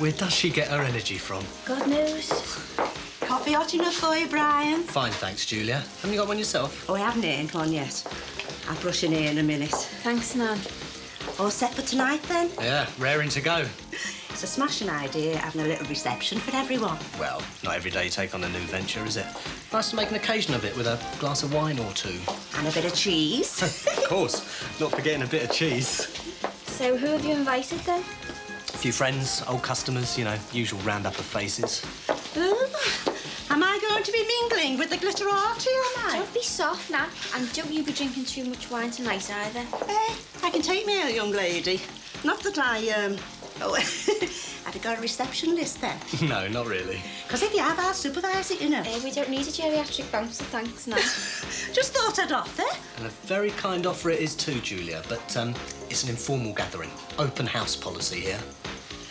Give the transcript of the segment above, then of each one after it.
Where does she get her energy from? Good news. Coffee hot enough for you, Brian? Fine, thanks, Julia. Haven't you got one yourself? Oh, I haven't earned one yet. I'll brush in here in a minute. Thanks, Nan. All set for tonight, then? Yeah, raring to go. It's a smashing idea, having a little reception for everyone. Well, not every day you take on a new venture, is it? Nice to make an occasion of it with a glass of wine or two. And a bit of cheese. Of course. Not forgetting a bit of cheese. So, who have you invited, then? A few friends, old customers, you know, usual roundup of faces. Am I going to be mingling with the glitterati, am I? Don't be soft, Nan. And don't you be drinking too much wine tonight, either. I can take me a young lady. Not that I, Oh, have you got a reception list, then? No, not really. Because if you have, I'll supervise it, you know. We don't need a geriatric bouncer, thanks, Nan. Just thought I'd offer. And a very kind offer it is too, Julia, but it's an informal gathering. Open house policy here.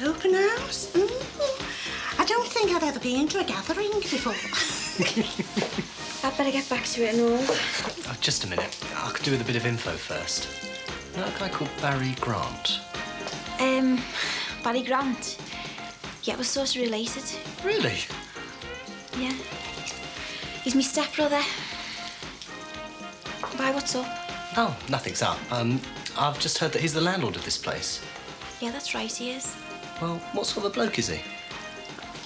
Open house? I don't think I've ever been to a gathering before. I'd better get back to it and all. Oh, just a minute. I could do with a bit of info first. You know a guy called Barry Grant? Barry Grant. Yeah, we're sort of related. Really? Yeah. He's my stepbrother. Why, what's up? Oh, nothing's up. I've just heard that he's the landlord of this place. Yeah, that's right, he is. Well, what sort of a bloke is he?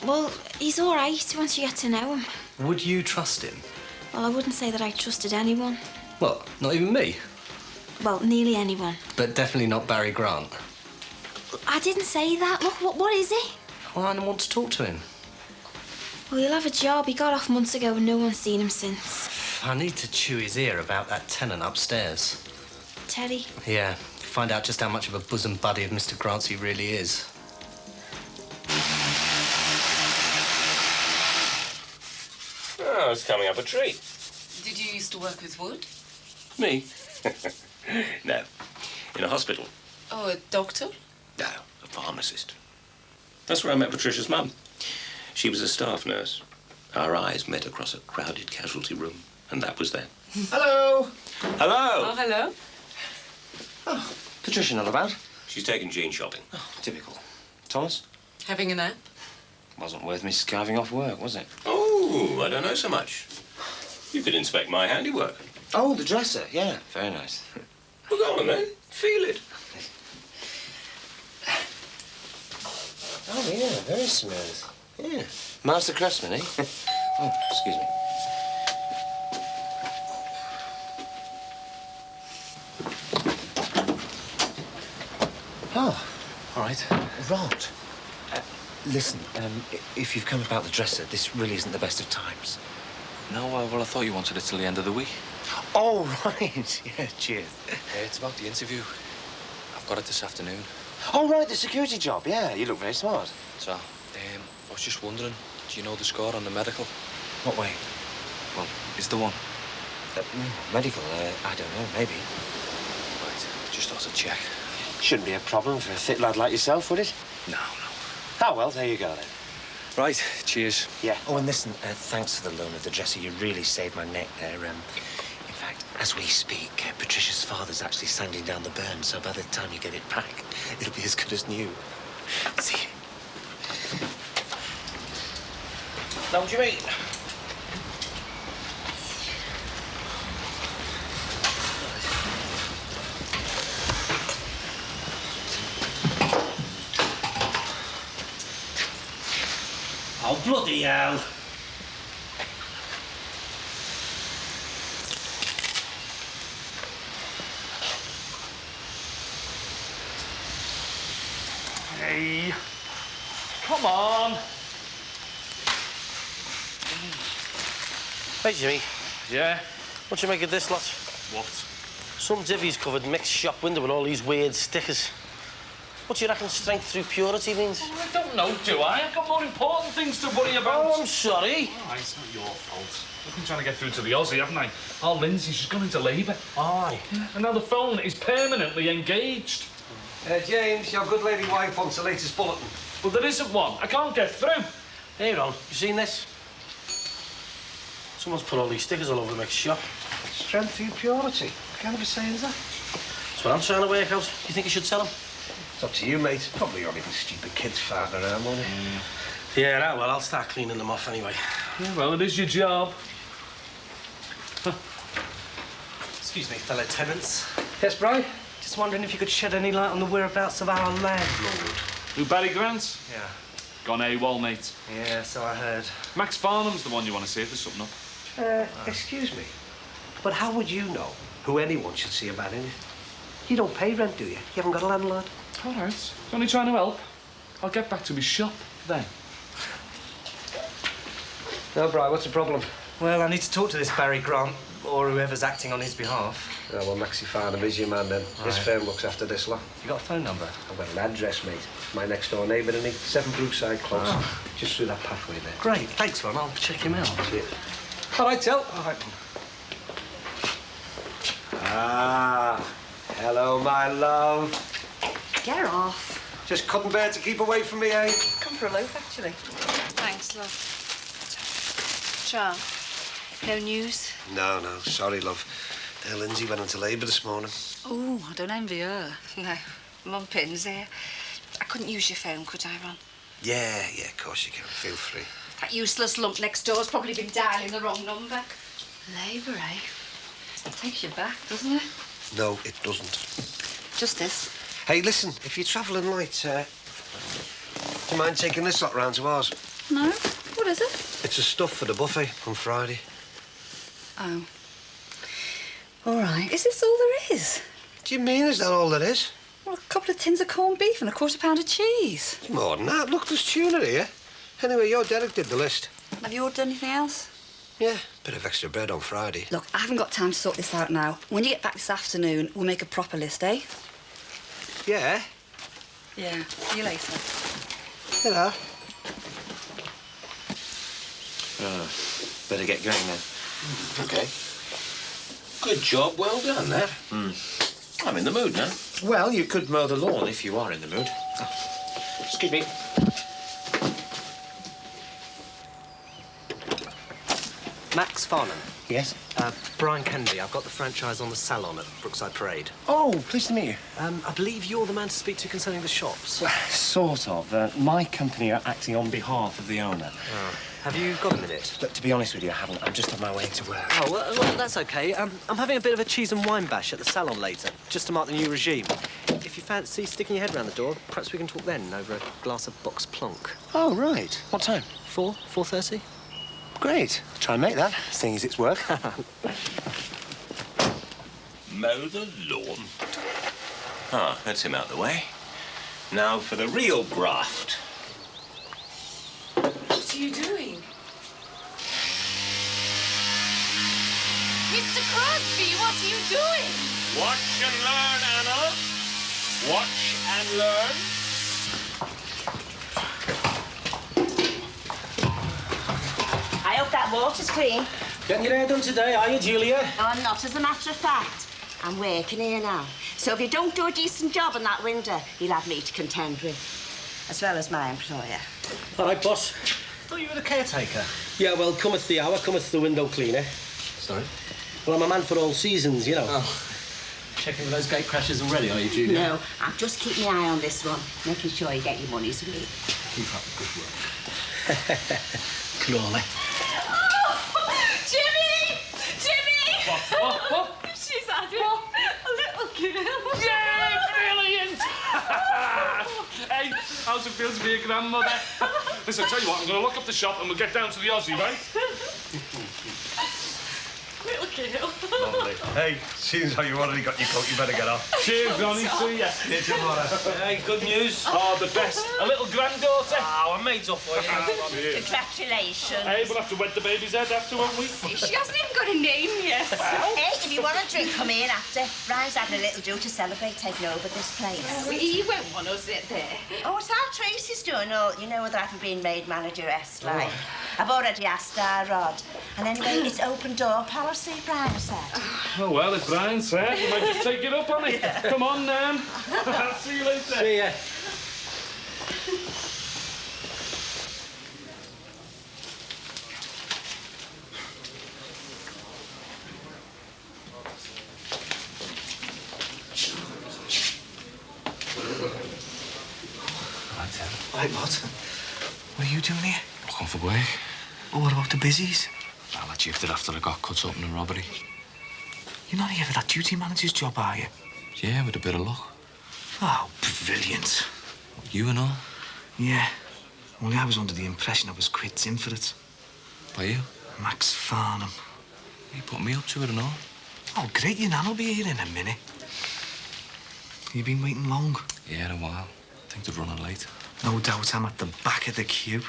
Well, he's all right once you get to know him. Would you trust him? Well, I wouldn't say that I trusted anyone. What, not even me? Well, nearly anyone. But definitely not Barry Grant. I didn't say that. Look, what is he? Well, I don't want to talk to him. Well, he'll have a job. He got off months ago and no one's seen him since. I need to chew his ear about that tenant upstairs. Terry? Yeah, find out just how much of a bosom buddy of Mr. Grant's he really is. Oh, it's coming up a treat. Did you used to work with wood? Me? No, in a hospital. Oh, a doctor? No, a pharmacist. That's where I met Patricia's mum. She was a staff nurse. Our eyes met across a crowded casualty room, and that was then. Hello. Hello. Oh, hello. Oh, Patricia not about? She's taken Jean shopping. Oh, typical. Thomas? Having a nap? Wasn't worth me skiving off work, was it? Oh, I don't know so much. You could inspect my handiwork. Oh, the dresser. Yeah, very nice. Well, go on then. Feel it. Oh, yeah, very smooth. Yeah. Master craftsman, eh? Oh, excuse me. Oh, all right. Rod. Listen, if you've come about the dresser, this really isn't the best of times. No, well, I thought you wanted it till the end of the week. Oh, right. Yeah, cheers. It's about the interview. I've got it this afternoon. Oh, right, the security job. Yeah, you look very smart. So, I was just wondering, do you know the score on the medical? What way? Well, is the one? Medical, I don't know, maybe. Right, just thought I'd check. Shouldn't be a problem for a fit lad like yourself, would it? No. Oh, well, there you go, then. Right, cheers. Yeah. Oh, and listen, thanks for the loan of the dresser. You really saved my neck there. In fact, as we speak, Patricia's father's actually sanding down the burn, so by the time you get it back, it'll be as good as new. See you. Now, what do you mean? Oh, bloody hell. Hey, come on. Hey, Jimmy. Yeah? What do you make of this lot? What? Some divvy's covered mixed shop window with all these weird stickers. What do you reckon strength through purity means? Well, I don't know, do I? I've got more important things to worry about. Oh, I'm sorry. All right, it's not your fault. I've been trying to get through to the Aussie, haven't I? Oh, Lindsay, she's gone into labour. Aye. Yeah, and now the phone is permanently engaged. James, your good lady wife wants the latest bulletin. Well, there isn't one. I can't get through. Hey, Ron, you seen this? Someone's put all these stickers all over the mixed shop. Strength through purity. What kind of a saying is that? That's what I'm trying to work out. You think you should sell them? It's up to you, mate. Probably only the stupid kids farting around, won't it? Yeah, well, I'll start cleaning them off anyway. Yeah, well, it is your job. Excuse me, fellow tenants. Yes, Brian? Just wondering if you could shed any light on the whereabouts of our landlord. Who, Barry Grant? Yeah. Gone AWOL, mate. Yeah, so I heard. Max Farnham's the one you want to see if there's something up. Excuse me. But how would you know who anyone should see about anything? You don't pay rent, do you? You haven't got a landlord? All right. Only trying to help. I'll get back to my shop then. No, Brian, what's the problem? Well, I need to talk to this Barry Grant, or whoever's acting on his behalf. Oh, well, Maxie Farnham is your man, then. His Right. firm looks after this lot. You got a phone number? I've got an address, mate. My next-door neighbour, and 7 Brookside Close. Just through that pathway there. Great, thanks, Ron. I'll check him out. Cheers. All right, Tel. All right. Ah, hello, my love. Get off. Just couldn't bear to keep away from me, eh? Come for a loaf, actually. Thanks, love. Charles, no news? No, sorry, love. Lindsay went into labour this morning. Oh, I don't envy her. No, Mum Pin's here. I couldn't use your phone, could I, Ron? Yeah, of course you can. Feel free. That useless lump next door's probably been dialing the wrong number. Labour, eh? Takes you back, doesn't it? No, it doesn't. Just this. Hey, listen, if you're travelling light, do you mind taking this lot round to ours? No? What is it? It's the stuff for the buffet on Friday. Oh. All right. Is this all there is? What do you mean, is that all there is? Well, a couple of tins of corned beef and a quarter-pound of cheese. More than that. Look, there's tuna here. Anyway, your Derek did the list. Have you ordered anything else? Yeah, bit of extra bread on Friday. Look, I haven't got time to sort this out now. When you get back this afternoon, we'll make a proper list, eh? Yeah? Yeah. See you later. Hello. Better get going then. OK. Good job, well done, that. I'm in the mood now. Well, you could mow the lawn if you are in the mood. Excuse me. Max Farnham. Yes? Brian Kennedy. I've got the franchise on the salon at Brookside Parade. Oh, pleased to meet you. I believe you're the man to speak to concerning the shops. Sort of. My company are acting on behalf of the owner. Have you got a minute? But to be honest with you, I haven't. I'm just on my way to work. Oh, well, that's OK. I'm having a bit of a cheese and wine bash at the salon later, just to mark the new regime. If you fancy sticking your head round the door, perhaps we can talk then over a glass of box plonk. Oh, right. What time? 4:30? Great. I'll try and make that, seeing as it's work. Mow the lawn. Ah, that's him out the way. Now for the real graft. What are you doing? Mr. Crosby, what are you doing? Watch and learn, Anna. Watch and learn. I hope that water's clean. Getting your hair done today, are you, Julia? No, I'm not, as a matter of fact. I'm working here now. So if you don't do a decent job in that window, you'll have me to contend with, as well as my employer. All right, boss. Thought you were the caretaker. Yeah, well, cometh the hour, cometh the window cleaner. Sorry? Well, I'm a man for all seasons, you know. Oh. Checking those gate crashes already, are you, Julia? No, I'm just keeping my eye on this one, making sure you get your money's worth. Keep up the good work. Crawley. Jimmy! Jimmy! What? She's had a little girl. Yay, brilliant! Hey, how's it feel to be a grandmother? Listen, I tell you what, I'm going to lock up the shop and we'll get down to the Aussie, right? Little girl. Lovely. Hey, seems how you already got your coat, you better get off. Cheers, Ronnie. See ya. Here tomorrow. Hey, good news. Oh, the best. A little granddaughter. Oh, I made up for you. Congratulations. Hey, we'll have to wet the baby's head after, won't we? She hasn't even got a name yet. Hey, if you want a drink, come in after. Ryan's having a little do to celebrate taking over this place. He won't want us there. Oh, it's how Tracy's doing. Oh, you know that I've been made manageress, like. I've already asked our Rod. And anyway, it's open door policy, Brian said. Oh, well, if Brian said, you might just take it up on it. Come on, Nan. See you later. See ya. Like what? What are you doing here? Looking for work. Well, what about the busies? Well, I drifted after I got cut up in a robbery. You're not here for that duty manager's job, are you? Yeah, with a bit of luck. Oh, brilliant. You and all? Yeah. Only I was under the impression I was quits in for it. By you? Max Farnham. He put me up to it and all. Oh, great. Your nan will be here in a minute. You been waiting long? Yeah, a while. I think they're running late. No doubt I'm at the back of the queue.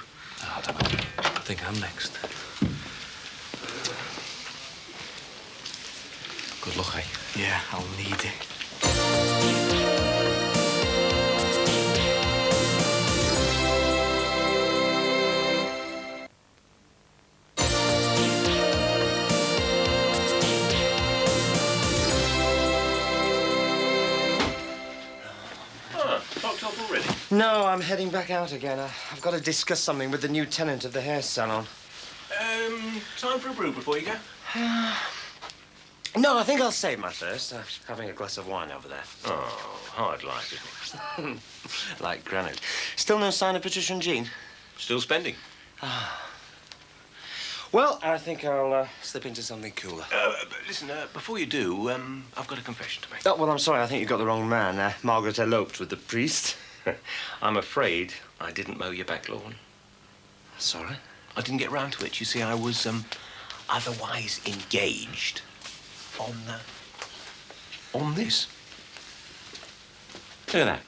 Oh, I don't know. I think I'm next. Good luck, eh? Yeah, I'll need it. Locked up already? No, I'm heading back out again. I've got to discuss something with the new tenant of the hair salon. Time for a brew before you go? No, I think I'll save my thirst. Having a glass of wine over there. Oh, hard life, isn't it? Like granite. Still no sign of Patricia and Jean? Still spending. Well, I think I'll slip into something cooler. Listen, before you do, I've got a confession to make. Oh, well, I'm sorry. I think you got the wrong man. Margaret eloped with the priest. I'm afraid I didn't mow your back lawn. Sorry? I didn't get round to it. You see, I was, otherwise engaged on this. Look at that.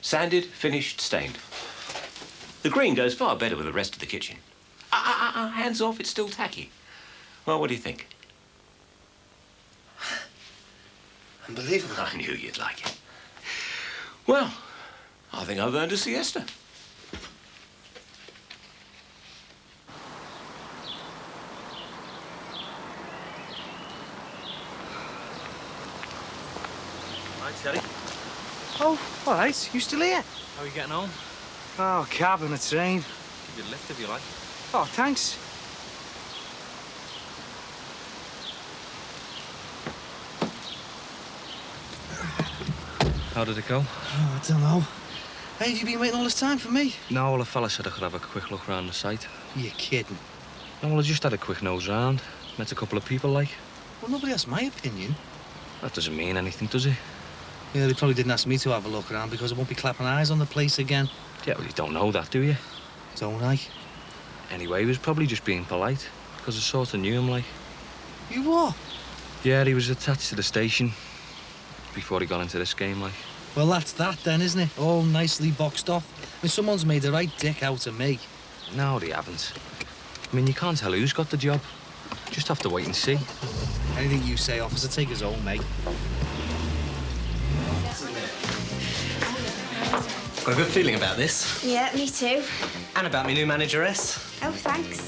Sanded, finished, stained. The green goes far better with the rest of the kitchen. Hands off, it's still tacky. Well, what do you think? Unbelievable. I knew you'd like it. Well, I think I've earned a siesta. Right, Teddy. Oh, all right. You still here? How are you getting on? Oh, cab and a train. Give you a lift if you like. Oh, thanks. How did it go? Oh, I don't know. Hey, have you been waiting all this time for me? No, well, a fella said I could have a quick look round the site. You're kidding. No, well, I just had a quick nose round. Met a couple of people, like. Well, nobody asked my opinion. That doesn't mean anything, does it? Yeah, they probably didn't ask me to have a look around because I won't be clapping eyes on the place again. Yeah, well, you don't know that, do you? Don't I? Anyway, he was probably just being polite, because I sort of knew him, like. You what? Yeah, he was attached to the station before he got into this game, like. Well, that's that then, isn't it? All nicely boxed off. I mean, someone's made the right dick out of me. No, they haven't. I mean, you can't tell who's got the job. Just have to wait and see. Anything you say, officer, take us home, mate. Got a good feeling about this. Yeah, me too. And about my new manageress. Oh, thanks.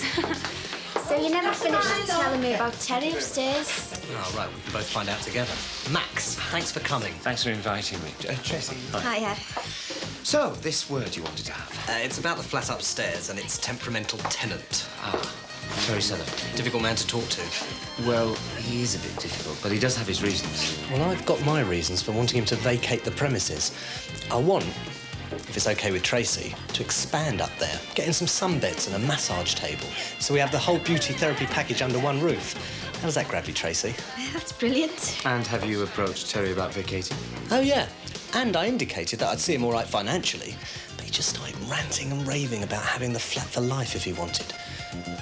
So you never finished telling me about Terry upstairs? Oh, right, we can both find out together. Max, thanks for coming. Thanks for inviting me. Tracy. Hiya. So, this word you wanted to have? It's about the flat upstairs and its temperamental tenant. Terry Sullivan. Difficult man to talk to. Well, he is a bit difficult, but he does have his reasons. Well, I've got my reasons for wanting him to vacate the premises. I want, if it's OK with Tracy, to expand up there, get in some sunbeds and a massage table, so we have the whole beauty therapy package under one roof. How does that grab you, Tracy? Yeah, that's brilliant. And have you approached Terry about vacating? Oh, yeah. And I indicated that I'd see him all right financially, but he just started ranting and raving about having the flat for life if he wanted.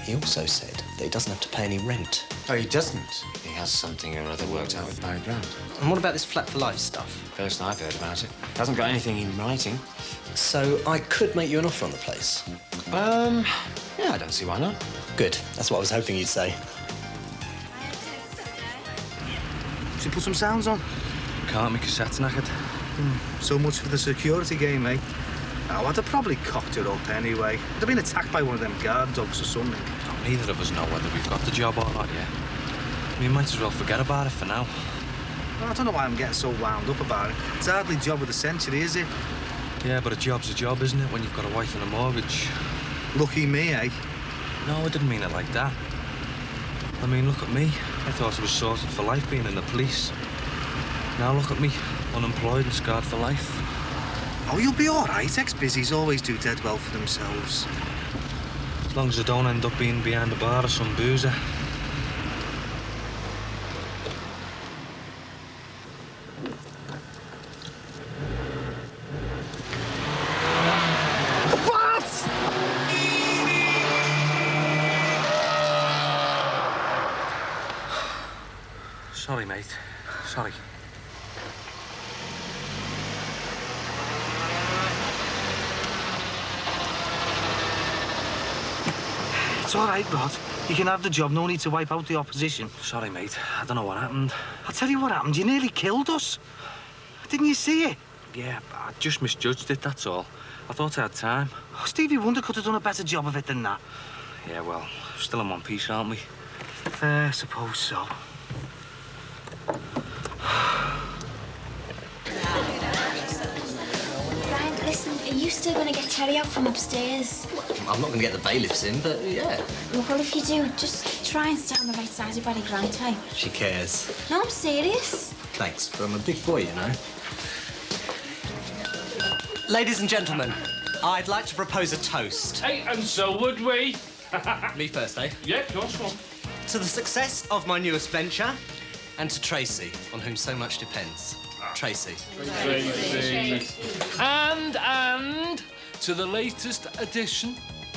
He also said that he doesn't have to pay any rent. Oh, he doesn't? He has something or other worked out with Barry Grant. And what about this flat for life stuff? First I've heard about it. Hasn't got anything in writing. So I could make you an offer on the place. Yeah, I don't see why not. Good. That's what I was hoping you'd say. Should we put some sounds on? Can't make a cassette's knackered. So much for the security game, eh? Oh, I'd have probably cocked it up anyway. I'd have been attacked by one of them guard dogs or something. Oh, neither of us know whether we've got the job or not yet. We might as well forget about it for now. Well, I don't know why I'm getting so wound up about it. It's hardly job of the century, is it? Yeah, but a job's a job, isn't it, when you've got a wife and a mortgage? Lucky me, eh? No, I didn't mean it like that. I mean, look at me. I thought I was sorted for life being in the police. Now look at me, unemployed and scarred for life. Oh, you'll be all right. Ex-busies always do dead well for themselves. As long as they don't end up being behind the bar or some boozer. Sorry, mate. Sorry. It's all right, Rod. You can have the job. No need to wipe out the opposition. Sorry, mate. I don't know what happened. I'll tell you what happened. You nearly killed us. Didn't you see it? Yeah, I just misjudged it, that's all. I thought I had time. Oh, Stevie Wonder could have done a better job of it than that. Yeah, well, still in one piece, aren't we? I suppose so. Brian, listen, are you still going to get Terry out from upstairs? I'm not going to get the bailiffs in, but yeah. Well, if you do, just try and sit on the right side of Barry Grant, eh? She cares. No, I'm serious. Thanks, but I'm a big boy, you know. Ladies and gentlemen, I'd like to propose a toast. Hey, and so would we. Me first, eh? Yeah, of course, one. To the success of my newest venture, and to Tracy, on whom so much depends. Tracy. Tracy. And to the latest addition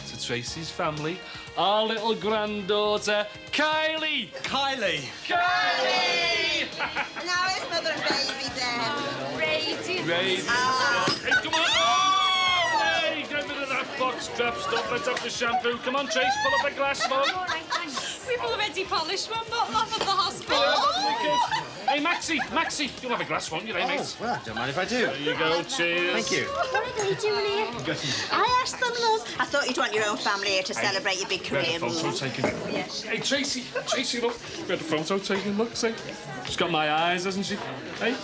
to Tracy's family, our little granddaughter, Kylie. Kylie. Kylie! Now it's mother and baby there. Great. Hey, come on. Oh, hey, get rid of that box trap stuff. Let's have the shampoo. Come on, Trace, pull up a glass, Mum. All right, thanks. We've already polished one bottle off at the hospital. Hey, Maxie, you'll have a glass, won't you, mate? Well, don't mind if I do. There you go, cheers. Thank you. What are they doing here? I asked them, love. I thought you'd want your own family here to celebrate your big We had career a photo move. taken. Yes. Hey, Tracy, look. We had a photo taken, look, see? She's got my eyes, hasn't she? Hey?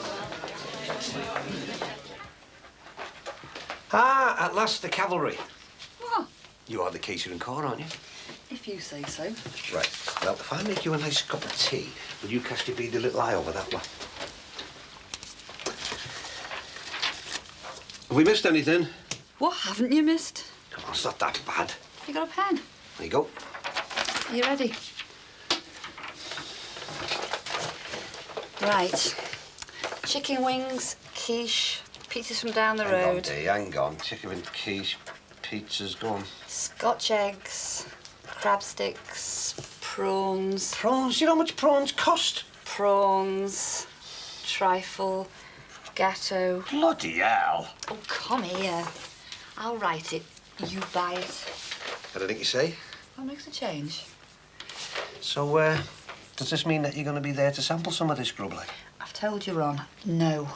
Ah, at last, the cavalry. What? You are the catering car, aren't you? If you say so. Right. Well, if I make you a nice cup of tea, will you cast your beady little eye over that one? Have we missed anything? What haven't you missed? Come on, it's not that bad. You got a pen? There you go. Are you ready? Right. Chicken wings, quiche, pizzas from down the road. Hang on. Chicken and quiche, pizzas, go on. Scotch eggs, crab sticks, prawns. Prawns? You know how much prawns cost? Prawns, trifle, gatto. Bloody hell. Oh, come here. I'll write it. You buy it. Anything you say? What makes a change? So, does this mean that you're going to be there to sample some of this grub, like? I've told you, Ron. No.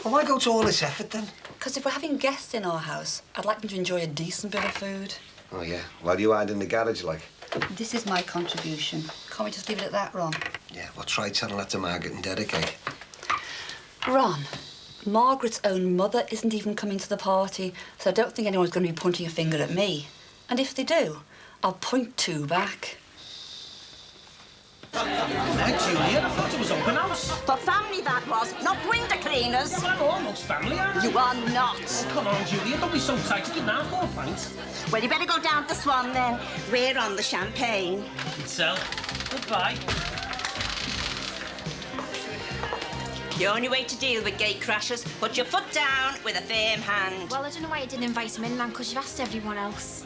Well, why go to all this effort, then? Because if we're having guests in our house, I'd like them to enjoy a decent bit of food. Oh, yeah. While you hide in the garage, like? This is my contribution. Can't we just leave it at that, Ron? Yeah, well, try telling that to Margaret and dedicate. Ron, Margaret's own mother isn't even coming to the party, so I don't think anyone's going to be pointing a finger at me. And if they do, I'll point two back. Right, Julia, I thought it was open house. For family, that was, not window cleaners. Well, I'm almost family, aren't You are not. Oh, come on, Julia, don't be so tight. You can have 4 pints. Well, you better go down to the Swan, then. We're on the champagne. So, goodbye. The only way to deal with gate crashers, put your foot down with a firm hand. Well, I don't know why you didn't invite him in, Nan, because you've asked everyone else.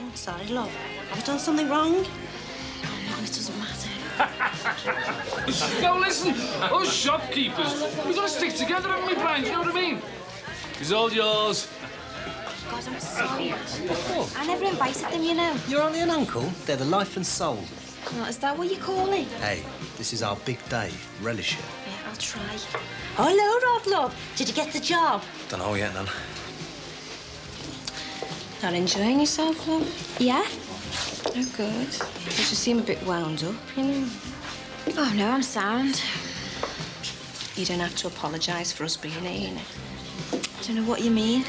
Oh, sorry, love. Have I done something wrong? No, it doesn't matter. Now listen, us shopkeepers, we've got to stick together, haven't we, Brian? Do you know what I mean? It's all yours. God, I'm sorry. What? I never invited them, you know. Your auntie and uncle, they're the life and soul. Oh, is that what you call it? Hey, this is our big day. Relish it. Yeah, I'll try. Oh, hello, Rod, love. Did you get the job? Don't know yet, Nan. Not enjoying yourself, love? Yeah? Oh, good. You should seem a bit wound up, you know. Oh, no, I'm sound. You don't have to apologise for us being here, you know. I don't know what you mean.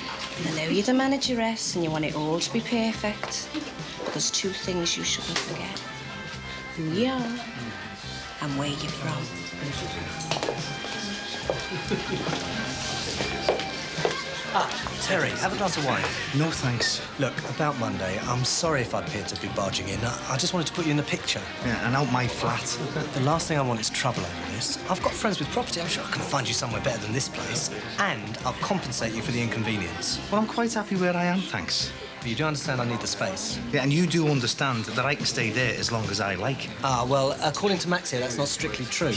I know you're the manageress and you want it all to be perfect. But there's 2 things you shouldn't forget. Who you are and where you're from. Terry, have a glass of wine. No, thanks. Look, about Monday, I'm sorry if I appeared to be barging in. I just wanted to put you in the picture. Yeah, and out my flat. The last thing I want is trouble over this. I've got friends with property. I'm sure I can find you somewhere better than this place. And I'll compensate you for the inconvenience. Well, I'm quite happy where I am, thanks. But you do understand I need the space? Yeah, and you do understand that I can stay there as long as I like. Well, according to Max here, that's not strictly true.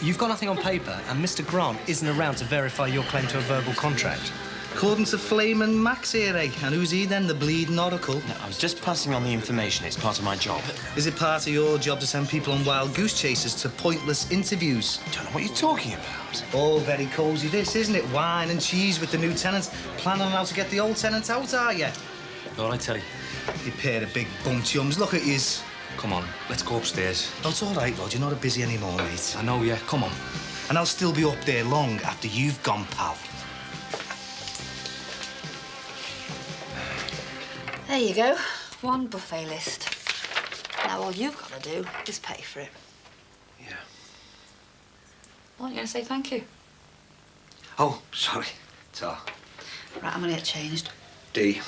You've got nothing on paper, and Mr. Grant isn't around to verify your claim to a verbal contract. According to Flamin' Max here, eh? And who's he then, the bleeding oracle? No, I was just passing on the information. It's part of my job. Is it part of your job to send people on wild goose chases to pointless interviews? I don't know what you're talking about. Oh, very cosy this, isn't it? Wine and cheese with the new tenants. Planning on how to get the old tenants out, are you? All right, Terry. You pair of big bum chums. Look at yous. Come on, let's go upstairs. Oh, it's all right, Rod. You're not busy anymore, mate. I know, yeah. Come on. And I'll still be up there long after you've gone, pal. There you go. One buffet list. Now all you've got to do is pay for it. Yeah. Why aren't you going to say thank you? Oh, sorry. Tar. Right, I'm going to get changed. Dee,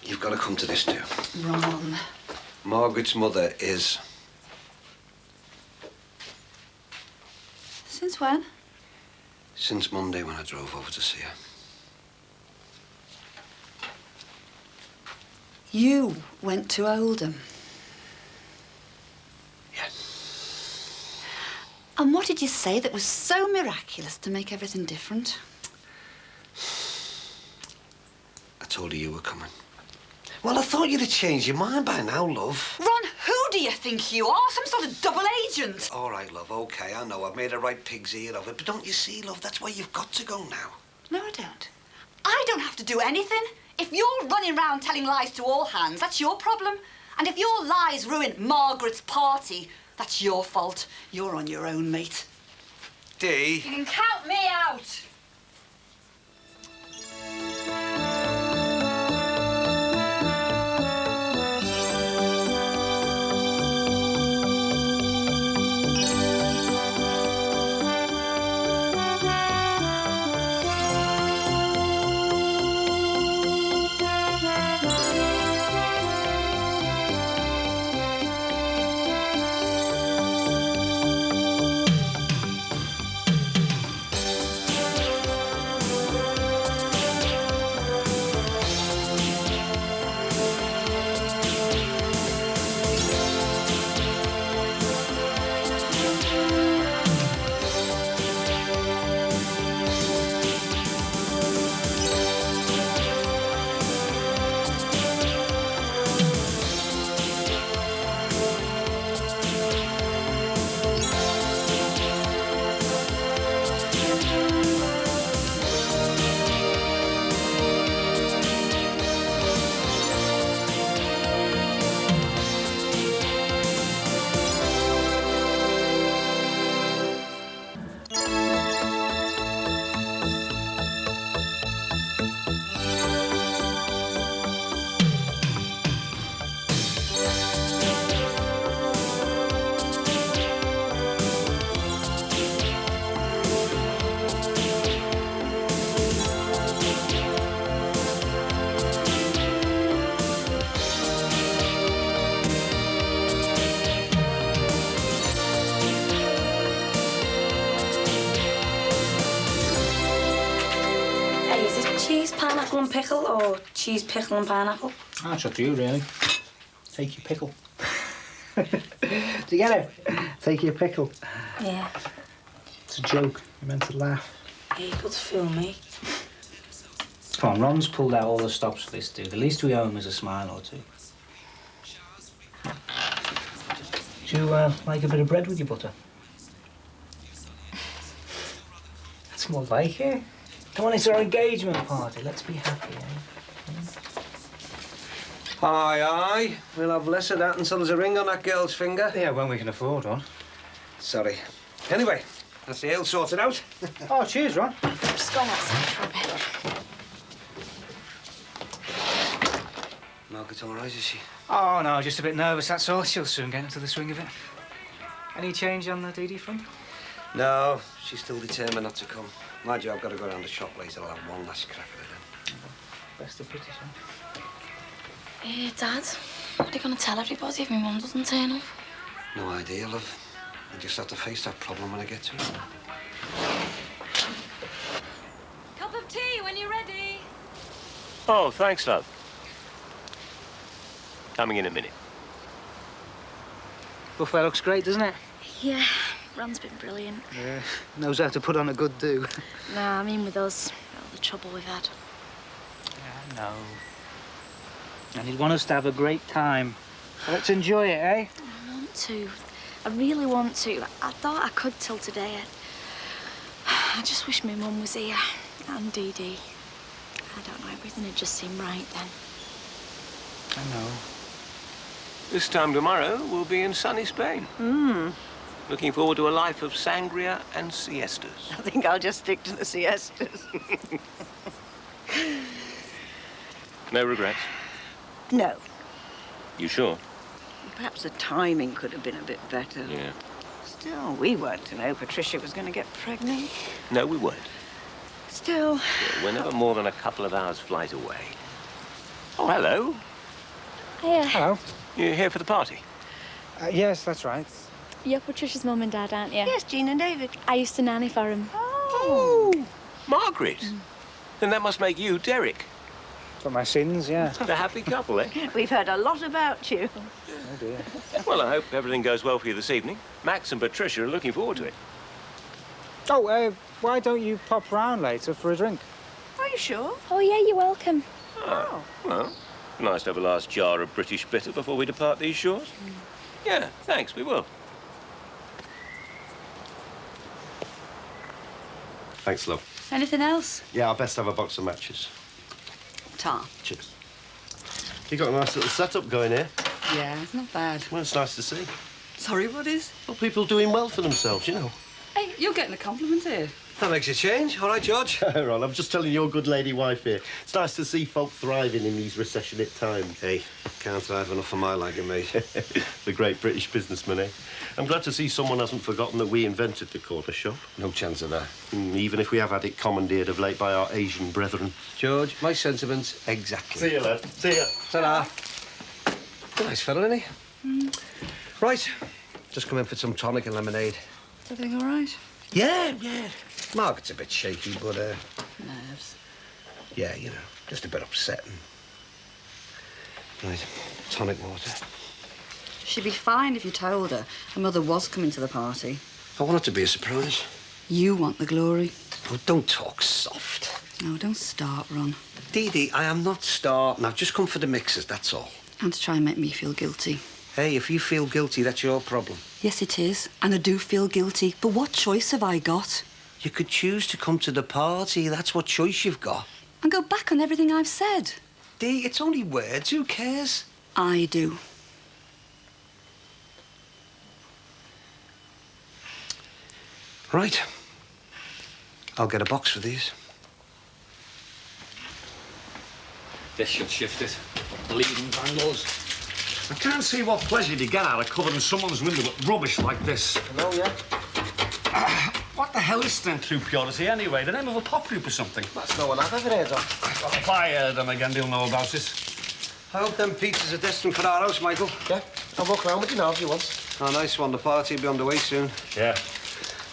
you've got to come to this too. Ron. Margaret's mother is... Since when? Since Monday when I drove over to see her. You went to Oldham. Yeah. And what did you say that was so miraculous to make everything different? I told her you were coming. Well, I thought you'd have changed your mind by now, love. Ron, who do you think you are? Some sort of double agent? All right, love, OK, I know I've made a right pig's ear of it, but don't you see, love, that's where you've got to go now. No, I don't. I don't have to do anything. If you're running around telling lies to all hands, that's your problem. And if your lies ruin Margaret's party, that's your fault. You're on your own, mate. Dee. You can count me out. Pineapple and pickle, or cheese, pickle and pineapple? That's up to you, really. Take your pickle. Together. Take your pickle. Yeah. It's a joke. You're meant to laugh. Yeah, you could fool me. Come on, Ron's pulled out all the stops for this dude. The least we owe him is a smile or two. Do you like a bit of bread with your butter? That's more like it. Come on, it's our engagement party. Let's be happy, eh? Aye, aye. We'll have less of that until there's a ring on that girl's finger. Yeah, when we can afford one. Sorry. Anyway, that's the ale sorted out. Oh, cheers, Ron. I'm just going outside for a bit. Margaret's all right, is she? Oh, no, just a bit nervous, that's all. She'll soon get into the swing of it. Any change on the Dee Dee front? No, she's still determined not to come. Mind you, I've got to go around the shop later. I'll have one last crack at it then. Best of pity, son. Dad, what are you going to tell everybody if my mum doesn't turn up? No idea, love. I just have to face that problem when I get to it. Cup of tea when you're ready. Oh, thanks, love. Coming in a minute. Buffet looks great, doesn't it? Yeah, Ron's been brilliant. Yeah. Knows how to put on a good do. Nah, I mean with us, all the trouble we've had. Yeah, I know. And he'd want us to have a great time. So let's enjoy it, eh? I want to. I really want to. I thought I could till today. I just wish my mum was here. And Dee Dee. I don't know, everything had just seemed right then. I know. This time tomorrow, we'll be in sunny Spain. Looking forward to a life of sangria and siestas. I think I'll just stick to the siestas. No regrets? No. You sure? Perhaps the timing could have been a bit better. Yeah. Still, we weren't to know Patricia was going to get pregnant. No, we weren't. Still. We're never more than a couple of hours' flight away. Oh, hello. Hiya. Hello. You here for the party? Yes, that's right. You're Patricia's mum and dad, aren't you? Yes, Jean and David. I used to nanny for him. Oh, Margaret. Then that must make you Derek. For my sins, yeah. The happy couple, eh? We've heard a lot about you. Oh, dear. Well, I hope everything goes well for you this evening. Max and Patricia are looking forward to it. Oh, why don't you pop round later for a drink? Are you sure? Oh, yeah, you're welcome. Oh, well, nice to have a last jar of British bitter before we depart these shores. Yeah, thanks, we will. Thanks, love. Anything else? Yeah, I'll best have a box of matches. Tar. Cheers. You got a nice little setup going here. Yeah, it's not bad. Well, it's nice to see. Sorry, what is? Well, people doing well for themselves, you know. Hey, you're getting a compliment here. That makes a change. All right, George? Ron, I'm just telling your good lady wife here. It's nice to see folk thriving in these recessionate times. Hey, can't thrive enough for my liking, mate. The great British businessman, eh? I'm glad to see someone hasn't forgotten that we invented the corner shop. No chance of that. Even if we have had it commandeered of late by our Asian brethren. George, my sentiments exactly. See you, lad. See ya. Ta-da. Nice fella, isn't he? Right. Just come in for some tonic and lemonade. Is everything all right? Yeah. Margaret's a bit shaky, but, Nerves. yeah, you know, just a bit upsetting. Right, tonic water. She'd be fine if you told her her mother was coming to the party. I want it to be a surprise. You want the glory. Oh, don't talk soft. No, don't start, Ron. Dee Dee, I am not starting. I've just come for the mixes, that's all. And to try and make me feel guilty. Hey, if you feel guilty, that's your problem. Yes, it is. And I do feel guilty. But what choice have I got? You could choose to come to the party. That's what choice you've got. And go back on everything I've said. Dee, it's only words. Who cares? I do. Right. I'll get a box for these. This should shift it. Bleeding vandals. I can't see what pleasure you get out of covering someone's window with rubbish like this. Hello, yeah? What the hell is strength through purity anyway? The name of a pop group or something? That's no one I've ever heard of. Well, if I heard them again, they'll know about it. I hope them pizzas are destined for our house, Michael. Yeah, I'll walk around with you now if you want. Oh, nice one. The party will be underway soon. Yeah.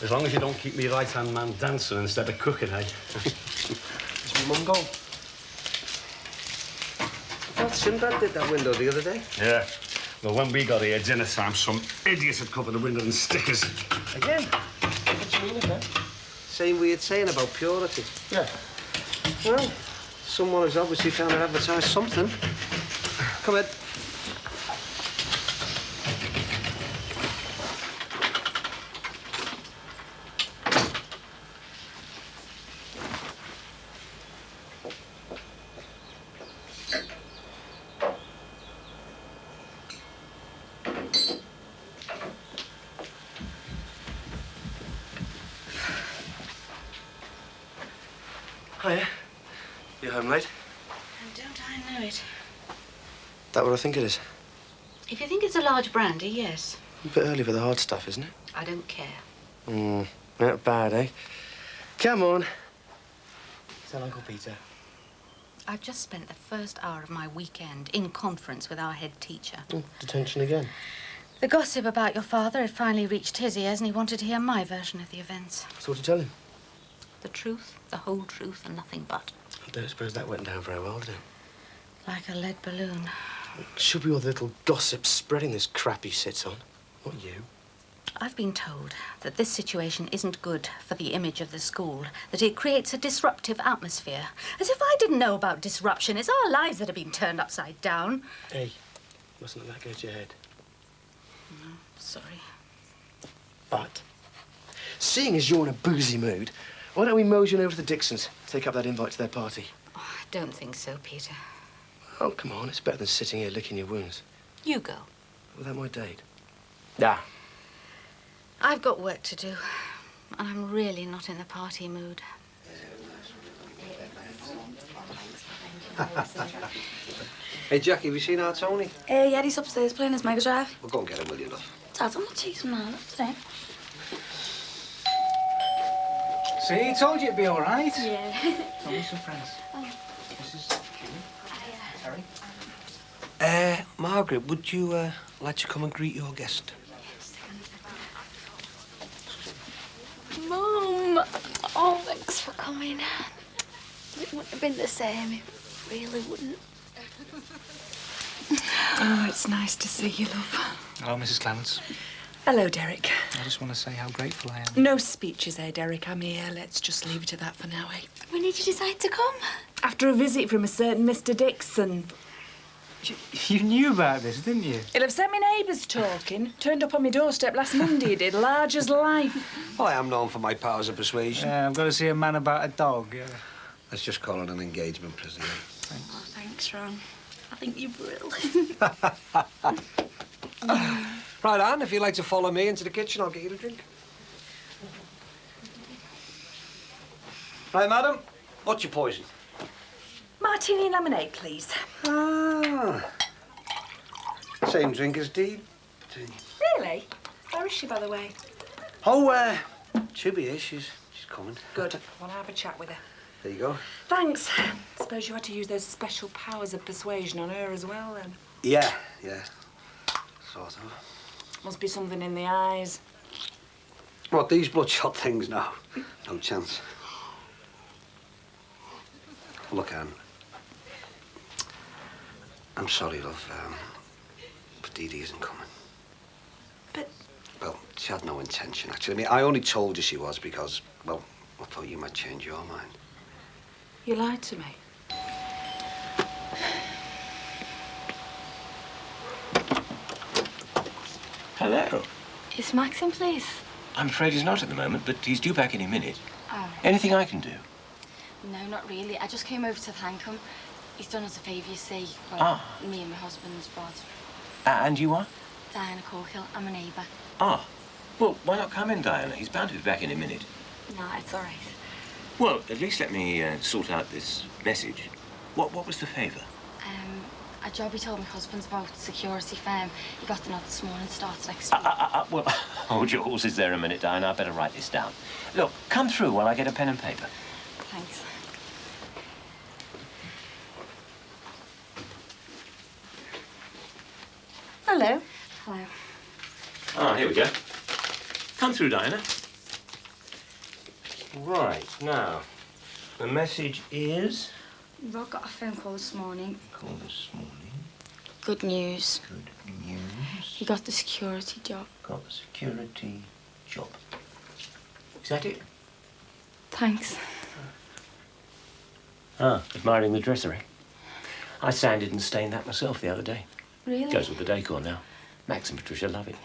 As long as you don't keep me right-hand man dancing instead of cooking, eh? Is my mum gone? I thought Sinbad did that window the other day. Yeah. Well, when we got here dinner time, some idiot had covered the window in stickers. Again? What do you mean again? Same weird saying about purity. Yeah. Well, someone is obviously trying to advertise something. Come in. Hiya. You home late? And don't I know it? That what I think it is? If you think it's a large brandy, yes. A bit early for the hard stuff, isn't it? I don't care. Not bad, eh? Come on. Tell Uncle Peter. I've just spent the first hour of my weekend in conference with our head teacher. Oh, detention again. The gossip about your father had finally reached his ears, and he wanted to hear my version of the events. So what to tell him? The truth, the whole truth, and nothing but. I don't suppose that went down very well, did it? Like a lead balloon. Should be all the little gossip spreading this crap he sits on. Not you. I've been told that this situation isn't good for the image of the school, that it creates a disruptive atmosphere. As if I didn't know about disruption. It's our lives that have been turned upside down. Hey, mustn't let that go to your head. No, sorry. But, seeing as you're in a boozy mood, why don't we mosey on over to the Dixons, take up that invite to their party? Oh, I don't think so, Peter. Oh, come on, it's better than sitting here licking your wounds. You go. Without my date? Yeah. I've got work to do, and I'm really not in the party mood. Hey, Jackie, have you seen our Tony? Yeah, he's upstairs playing his Mega Drive. Well, go and get him, will you, love? Dad, I'm not chasing him now, not today. See, he told you it'd be all right. Yeah. I'll meet some friends. Oh. This is Julie. Harry. Margaret, would you like to come and greet your guest? Mum! Oh, thanks for coming. It wouldn't have been the same. It really wouldn't. Oh, it's nice to see you, love. Hello, Mrs. Clements. Hello, Derek. I just want to say how grateful I am. No speeches, Derek. I'm here. Let's just leave it at that for now, When did you decide to come? After a visit from a certain Mr. Dixon. You knew about this, didn't you? He'll have sent me neighbours talking. Turned up on my doorstep last Monday, he did. Large as life. Well, I am known for my powers of persuasion. Yeah, I've got to see a man about a dog. Let's just call it an engagement, prisoner. Oh, thanks, Ron. I think you're brilliant. Right, Anne, if you'd like to follow me into the kitchen, I'll get you a drink. Right, madam, what's your poison? Martini and lemonade, please. Ah. Same drink as Dee. Really? Where is she, by the way? Oh, she'll be here. She's coming. Good. I want to have a chat with her. There you go. Thanks. Suppose you had to use those special powers of persuasion on her as well, then. Yeah. Sort of. Must be something in the eyes. What, these bloodshot things? No. No chance. Look, Anne. I'm sorry, love, but Dee Dee isn't coming. But... Well, she had no intention, actually. I mean, I only told you she was because, well, I thought you might change your mind. You lied to me. Hello. Is Max in, please? I'm afraid he's not at the moment, but he's due back any minute. Oh. Anything I can do? No, not really. I just came over to thank him. He's done us a favour, you see. Well, me and my husband's brother. And you are? Diana Corkill. I'm a neighbour. Ah. Well, why not come in, Diana? He's bound to be back in a minute. No, it's all right. Well, at least let me sort out this message. What was the favour? A job he told my husband's about, security firm. He got the note this morning, starts next week. Well, hold your horses there a minute, Diana. I better write this down. Look, come through while I get a pen and paper. Thanks. Hello. Hello. Ah, here we go. Come through, Diana. Right, now, the message is... Rod got a phone call this morning. Call this morning. Good news. Good news. He got the security job. Got the security job. Is that it? Thanks. Ah, admiring the dresser, eh? I sanded and stained that myself the other day. Really? Goes with the decor now. Max and Patricia love it.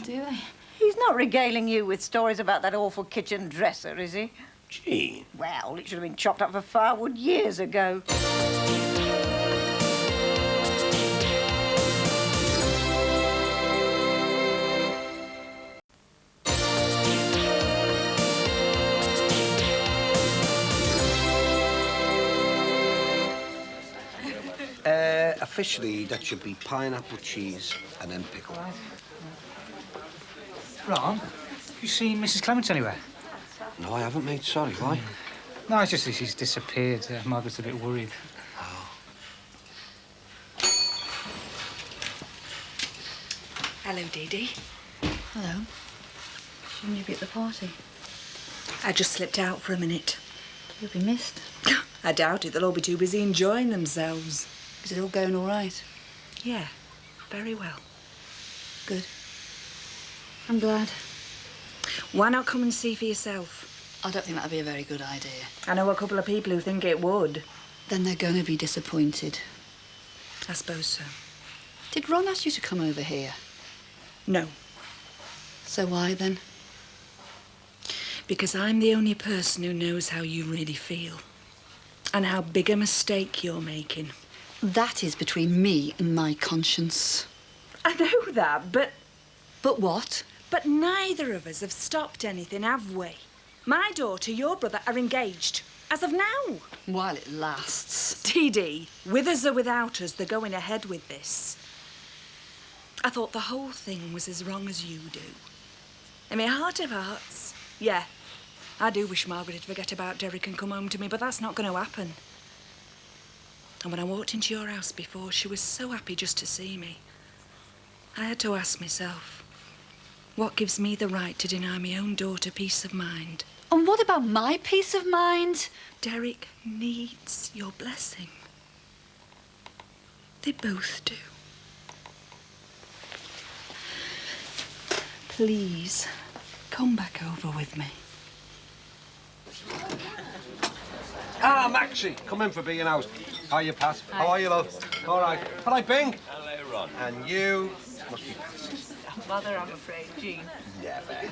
Do they? He's not regaling you with stories about that awful kitchen dresser, is he? Gee. Well, it should have been chopped up for firewood years ago. Officially, that should be pineapple, cheese, and then pickle. Ron, have you seen Mrs. Clements anywhere? No, I haven't, mate. Sorry, why? No, it's just that she's disappeared. Margaret's a bit worried. Hello, Dee Dee. Hello. Shouldn't you be at the party? I just slipped out for a minute. You'll be missed. I doubt it. They'll all be too busy enjoying themselves. Is it all going all right? Yeah, very well. Good. I'm glad. Why not come and see for yourself? I don't think that'd be a very good idea. I know a couple of people who think it would. Then they're going to be disappointed. I suppose so. Did Ron ask you to come over here? No. So why then? Because I'm the only person who knows how you really feel. And how big a mistake you're making. That is between me and my conscience. I know that, but... But what? But neither of us have stopped anything, have we? My daughter, your brother, are engaged. As of now. While it lasts. Dee Dee, with us or without us, they're going ahead with this. I thought the whole thing was as wrong as you do. In my heart of hearts, yeah, I do wish Margaret would forget about Derek and come home to me, but that's not going to happen. And when I walked into your house before, she was so happy just to see me. I had to ask myself, what gives me the right to deny my own daughter peace of mind? And what about my peace of mind? Derek needs your blessing. They both do. Please, come back over with me. Ah, Maxie, come in for being out. How are you, Pat? How are you, love? All right. Hello, Bing. Hello, Ron. And you must be Pat. Mother, I'm afraid, Jean. Yeah, there.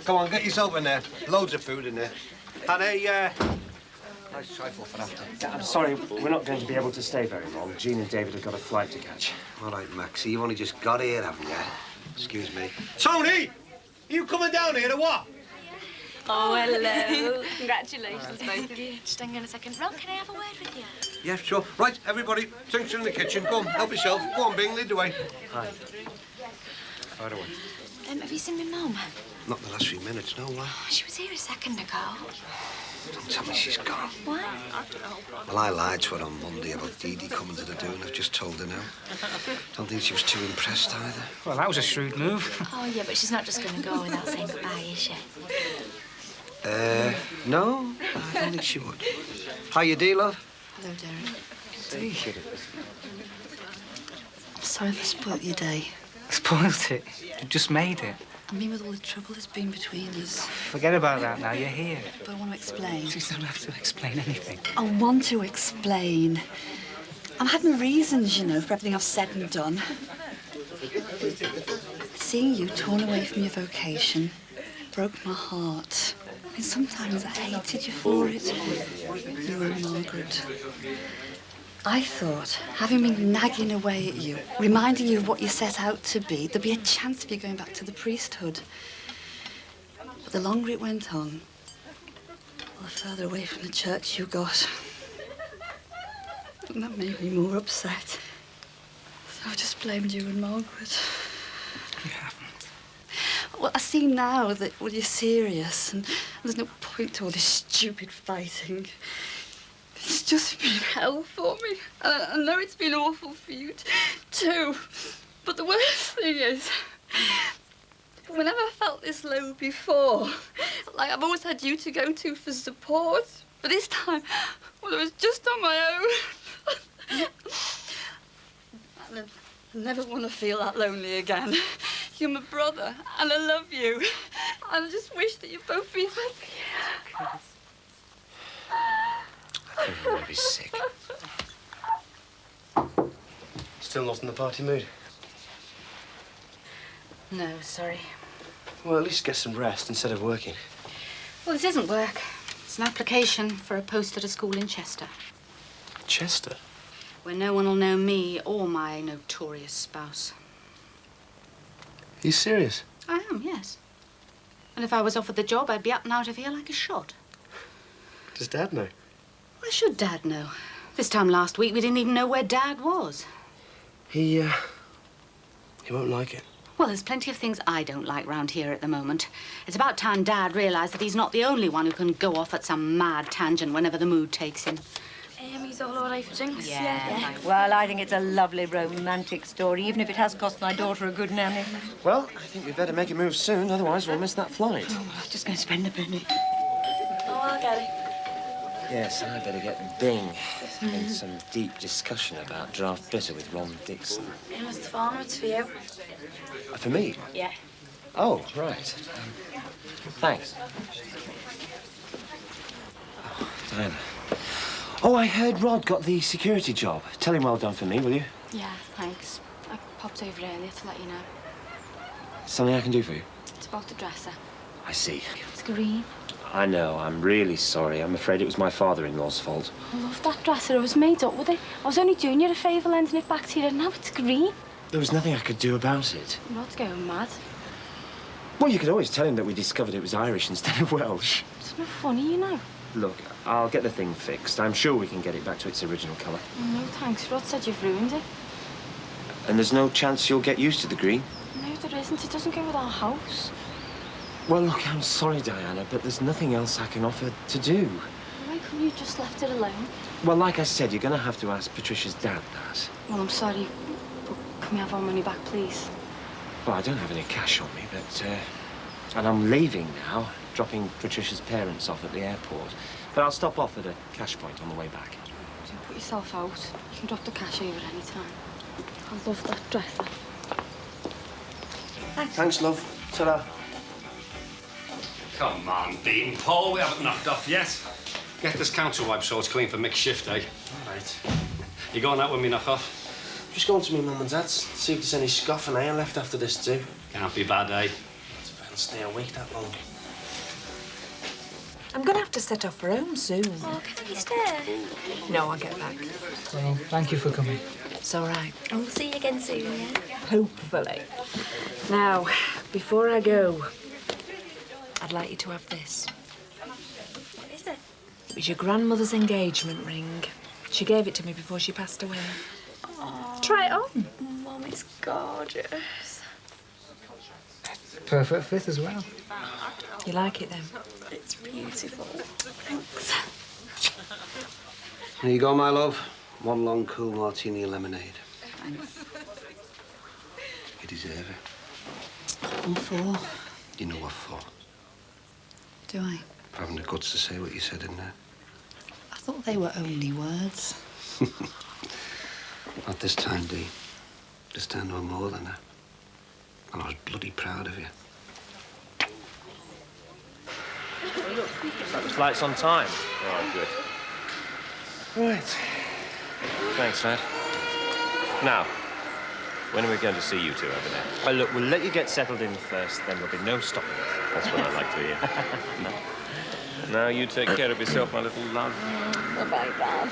Come on, get yourself in there. Loads of food in there. And a nice trifle for after. I'm sorry, we're not going to be able to stay very long. Jean and David have got a flight to catch. All right, Maxie, you've only just got here, haven't you? Excuse me. Tony! Are you coming down here or what? Oh, hello. Congratulations, both of you. Just hang on a second. Ron, can I have a word with you? Yeah, sure. Right, everybody, drinks are in the kitchen. Go on, help yourself. Go on, Bing, lead the way. Hi. Right away. Have you seen my mum? Not the last few minutes, no, why? She was here a second ago. Don't tell me she's gone. What? Well, I lied to her on Monday about Dee Dee coming to the do, and I've just told her now. Don't think she was too impressed either. Well, that was a shrewd move. Oh, yeah, but she's not just going to go without saying goodbye, is she? No, I don't think she would. How you do, love? Hello, Derek. Dee. I'm sorry if I spoilt your day. Spoilt it. You just made it. I mean, with all the trouble that's been between us. Forget about that now. You're here. But I want to explain. You don't have to explain anything. I want to explain. I've had my reasons, you know, for everything I've said and done. Seeing you torn away from your vocation broke my heart. I mean, sometimes I hated you for it. You and Margaret. I thought, having been nagging away at you, reminding you of what you set out to be, there'd be a chance of you going back to the priesthood. But the longer it went on, the further away from the church you got. And that made me more upset. So I just blamed you and Margaret. You haven't. Well, I see now that, well, you're serious and there's no point to all this stupid fighting. It's just been hell for me. I know it's been awful for you too. But the worst thing is, I've never felt this low before. Like, I've always had you to go to for support. But this time, well, it was just on my own. I never want to feel that lonely again. You're my brother, and I love you. And I just wish that you'd both be happy. I think I'm going to be sick. Still not in the party mood? No, sorry. Well, at least get some rest instead of working. Well, this isn't work. It's an application for a post at a school in Chester. Chester? Where no one will know me or my notorious spouse. Are you serious? I am, yes. And if I was offered the job, I'd be up and out of here like a shot. Does Dad know? Why should Dad know? This time last week, we didn't even know where Dad was. He won't like it. Well, there's plenty of things I don't like round here at the moment. It's about time Dad realised that he's not the only one who can go off at some mad tangent whenever the mood takes him. He's all right for drinks. Yeah. Well, I think it's a lovely romantic story, even if it has cost my daughter a good nanny. Well, I think we'd better make a move soon, otherwise we'll miss that flight. Oh, I'm just going to spend a penny. Oh, I'll get it. Yes, and I better get Bing in some deep discussion about draft bitter with Ron Dixon. Mr. Farmer, it's for you. For me? Yeah. Oh, right. Thanks. Oh, Diana. Oh, I heard Rod got the security job. Tell him well done for me, will you? Yeah, thanks. I popped over earlier to let you know. Something I can do for you? It's about the dresser. I see. It's green. I know. I'm really sorry. I'm afraid it was my father-in-law's fault. I love that dresser. It was made up with it. I was only doing you a favour lending it back to you, and now it's green. There was nothing I could do about it. Rod's going mad. Well, you could always tell him that we discovered it was Irish instead of Welsh. It's not funny, you know. Look, I'll get the thing fixed. I'm sure we can get it back to its original colour. Oh, no, thanks. Rod said you've ruined it. And there's no chance you'll get used to the green? No, there isn't. It doesn't go with our house. Well, look, I'm sorry, Diana, but there's nothing else I can offer to do. Why couldn't you just left it alone? Well, like I said, you're going to have to ask Patricia's dad that. Well, I'm sorry, but can we have our money back, please? Well, I don't have any cash on me, but... and I'm leaving now, dropping Patricia's parents off at the airport. But I'll stop off at a cash point on the way back. Don't put yourself out. You can drop the cash over any time. I love that dresser. Thanks, love. Ta-ra. Come on, Bean. Paul, we haven't knocked off yet. Get this counter wipe so it's clean for mixed shift, eh? All right. You going out when we knock off? Just going to my mum and dad's, see if there's any scoff and air left after this too. Can't be bad, eh? I'll stay awake that long. I'm going to have to set off for home soon. Oh, can we stay? No, I'll get back. Well, thank you for coming. It's all right. And we'll see you again soon, yeah? Hopefully. Now, before I go, I'd like you to have this. What is it? It was your grandmother's engagement ring. She gave it to me before she passed away. Oh, try it on. Mum, it's gorgeous. Perfect fit as well. You like it then? It's beautiful. Thanks. Here you go, my love. One long, cool martini lemonade. You deserve it. What for? You know what for. Do I? For having the guts to say what you said in there. I thought they were only words. Not this time, Dee. This time no more than that. And I was bloody proud of you. The flight's on time. Oh, good. Right. Thanks, lad. Now, when are we going to see you two over there? Well, look, we'll let you get settled in first, then there'll be no stopping us. That's what I like to hear. Now, you take care of yourself, my little love. Bye-bye, Dad.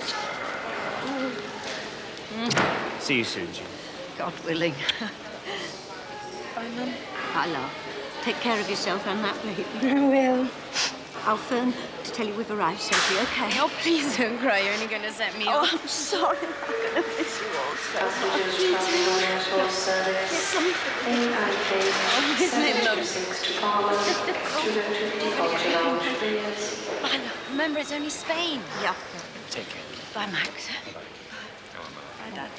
See you soon, Jim. God willing. Bye, Mum. Bye, love. Take care of yourself and that baby. I will. I'll phone to tell you we've arrived safely, okay? Oh, please don't cry. You're only going to set me off. I'm sorry. I'm going to miss you all so much. Yes, something for me. Oh, isn't it lovely? I know. Remember, it's only Spain. Yeah. Take care. Bye, Max. Bye, Dad.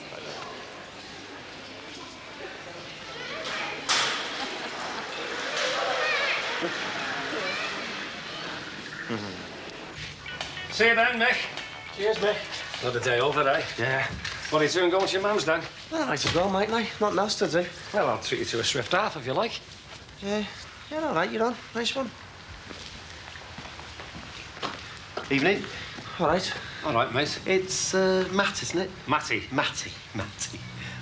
See you then, Mick. Cheers, mate. Another day over, eh? Yeah. What are you doing going to your mum's then? Well, might as well, mightn't I? Not else to do. Well, I'll treat you to a swift half if you like. Yeah, all right, you're on. Nice one. Evening. All right. All right, mate. It's Matt, isn't it? Matty. Matty.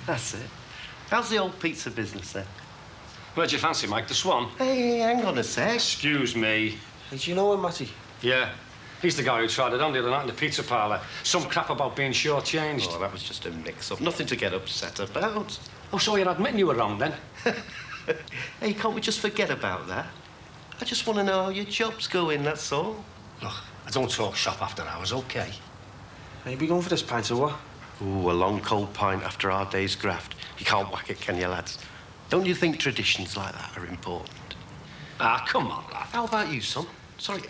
That's it. How's the old pizza business then? Where'd you fancy, Mike? The Swan? Hey, hang on a sec. Excuse me. Did you know him, Matty? Yeah. He's the guy who tried it on the other night in the pizza parlour. Some crap about being shortchanged. Oh, that was just a mix-up. Nothing to get upset about. Oh, so you're admitting you were wrong, then? Hey, can't we just forget about that? I just want to know how your job's going, that's all. Look, I don't talk shop after hours, OK? Are you be going for this pint or what? Ooh, a long, cold pint after our day's graft. You can't whack it, can you, lads? Don't you think traditions like that are important? Ah, come on, lad. How about you, son? Sorry,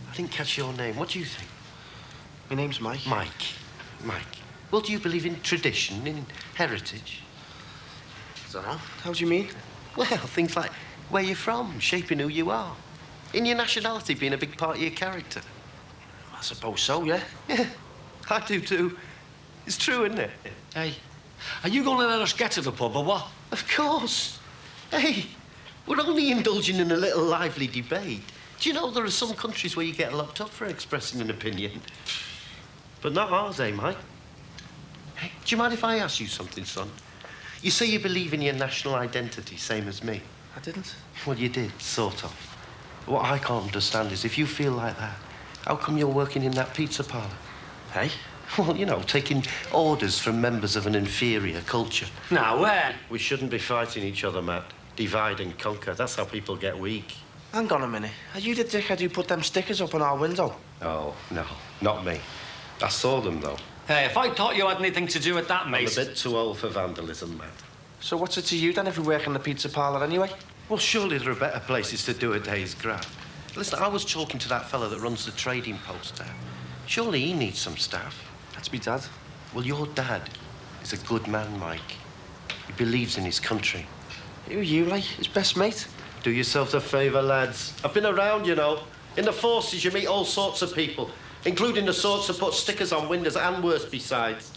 I didn't catch your name. What do you think? My name's Mike. Mike. Mike? Well, do you believe in tradition, in heritage? So, how do you mean? Well, things like where you're from, shaping who you are. In your nationality being a big part of your character. I suppose so, yeah. Yeah, I do too. It's true, isn't it? Hey, are you going to let us get to the pub or what? Of course. Hey, we're only indulging in a little lively debate. Do you know there are some countries where you get locked up for expressing an opinion? But not ours, eh, Mike? Hey, do you mind if I ask you something, son? You say you believe in your national identity, same as me. I didn't. Well, you did, sort of. What I can't understand is if you feel like that, how come you're working in that pizza parlour? Hey? Well, you know, taking orders from members of an inferior culture. Now, where? We shouldn't be fighting each other, Matt. Divide and conquer. That's how people get weak. Hang on a minute. Are you the dickhead who put them stickers up on our window? Oh, no, not me. I saw them, though. Hey, if I thought you had anything to do with that, mate... I'm a bit too old for vandalism, Matt. So what's it to you, then, if you work in the pizza parlour anyway? Well, surely there are better places to do a day's graft. Listen, I was talking to that fella that runs the trading post there. Surely he needs some staff. That's me dad. Well, your dad is a good man, Mike. He believes in his country. Who are you, like? His best mate? Do yourselves a favour, lads. I've been around, you know. In the forces, you meet all sorts of people, including the sorts that put stickers on windows and worse besides.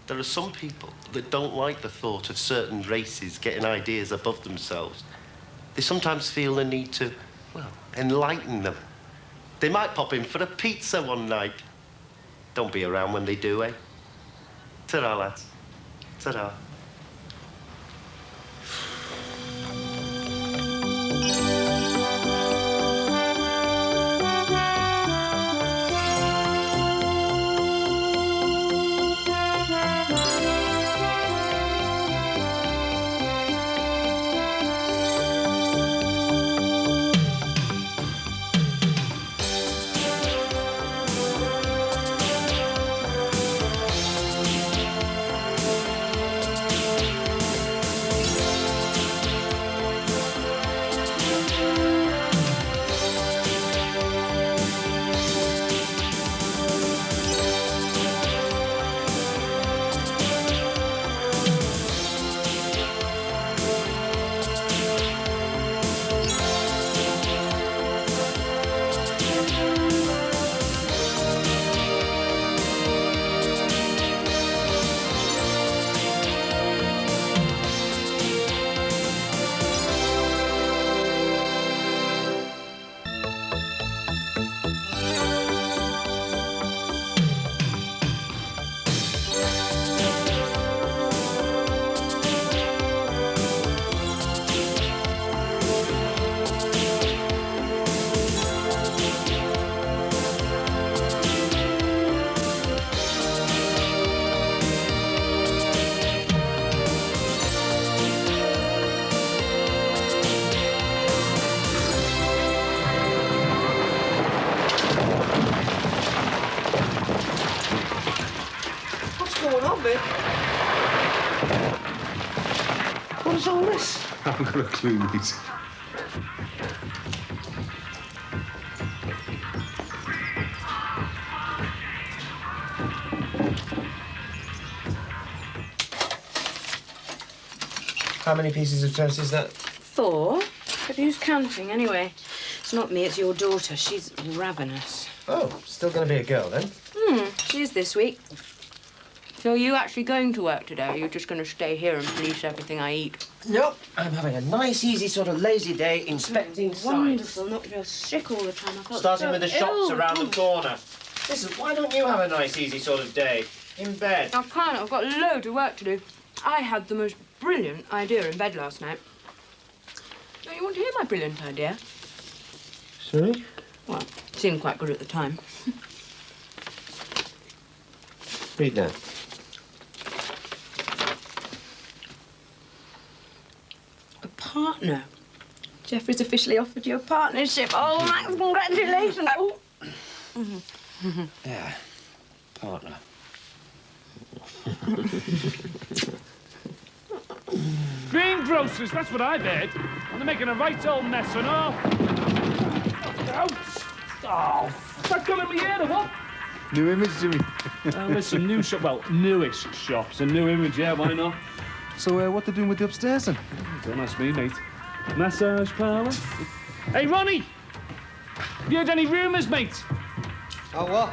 There are some people that don't like the thought of certain races getting ideas above themselves. They sometimes feel the need to, well, enlighten them. They might pop in for a pizza one night. Don't be around when they do, eh? Ta-ra, lads. Ta-ra. What is all this? I haven't got a clue, mate. How many pieces of toast is that? 4. But who's counting, anyway? It's not me, it's your daughter. She's ravenous. Oh, still going to be a girl, then? She is this week. So are you actually going to work today, or are you just going to stay here and police everything I eat? Nope. I'm having a nice, easy, sort of lazy day inspecting sites. Wonderful, not to feel sick all the time. I felt Starting so with the shops ill. around the corner. Listen, why don't you have a nice, easy sort of day? In bed. I can't. I've got loads of work to do. I had the most brilliant idea in bed last night. Don't you want to hear my brilliant idea? Sorry? Well, it seemed quite good at the time. Read that. A partner. Jeffrey's officially offered you a partnership. Oh, Max, congratulations. Oh. Yeah, partner. Greengrocers, that's what I've heard. And they're making a right old mess and all. Ouch! Oh, that got in my ear, or what? New image, Jimmy. Listen, new shop, well, newish shops. A new image, yeah, why not? So, what they're doing with the upstairs, then? Don't ask me, mate. Massage parlour? Hey, Ronnie! Have you heard any rumours, mate? Oh, what?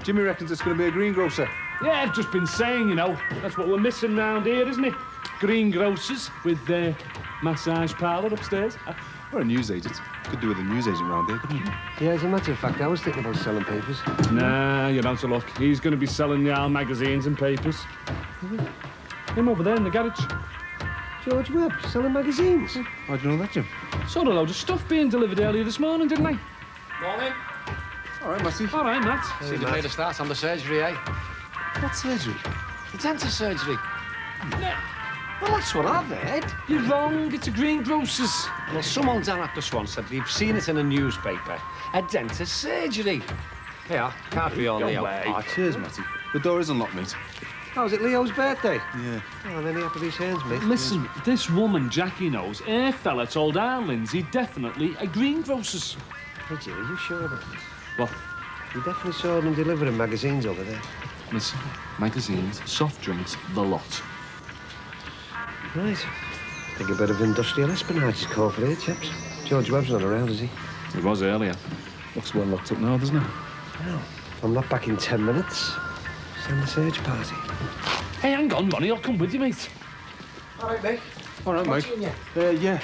Jimmy reckons it's going to be a greengrocer. Yeah, I've just been saying, you know. That's what we're missing round here, isn't it? Greengrocers with their massage parlour upstairs. Or a newsagent. Could do with a newsagent round here, couldn't you? Yeah, as a matter of fact, I was thinking about selling papers. Nah, you don't look. He's going to be selling the old magazines and papers. Him over there in the garage. George Webb, selling magazines. How'd you know that, Jim? Saw a load of stuff being delivered earlier this morning, didn't I? Morning. All right, Matty. All right, Matt. See, they made a start on the surgery, eh? What surgery? The dentist surgery. No. Well, that's what I've heard. You're wrong. It's a greengrocer's. Well, someone down at the Swan said they've seen it in a newspaper. A dentist surgery. Yeah, can't be on the Oh, cheers, Matty. The door is unlocked, mate. Oh, is it Leo's birthday? Yeah. Oh, then he had to be his hands, mate. Listen, this woman Jackie knows, her fella told our Lindsay definitely a greengrocer's. Hey, Jimmy, are you sure about this? What? You definitely saw them delivering magazines over there. Listen, magazines, soft drinks, the lot. Right. I think a bit of industrial espionage is called for here, chaps. George Webb's not around, is he? He was earlier. Looks well locked up now, doesn't it? Well, if I'm not back in 10 minutes, send the search party. Hey, hang on, Ronnie. I'll come with you, mate. All right, mate. All right, mate. Yeah.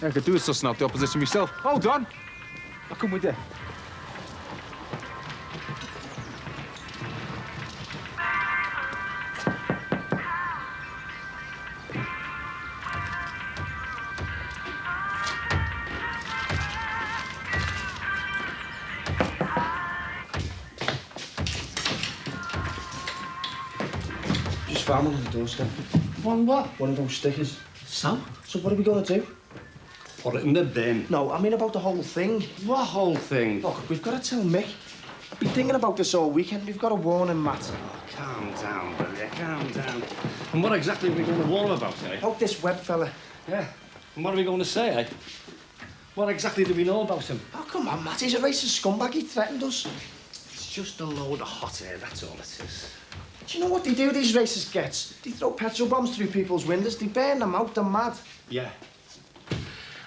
I could do with sussing out the opposition myself. Hold on. I'll come with you. Just found one on the doorstep. One what? One of those stickers. So? So what are we going to do? Put it in the bin. No, I mean about the whole thing. What whole thing? Look, we've got to tell Mick. I've been thinking about this all weekend. We've got to warn him, Matt. Calm down, will you? Calm down. And what exactly are we going to warn him about, eh? About this Webb fella. Yeah. And what are we going to say, eh? What exactly do we know about him? Oh, come on, Matt. He's a racist scumbag. He threatened us. It's just a load of hot air, that's all it is. Do you know what they do, these racist gets? They throw petrol bombs through people's windows. They burn them out. They're mad. Yeah.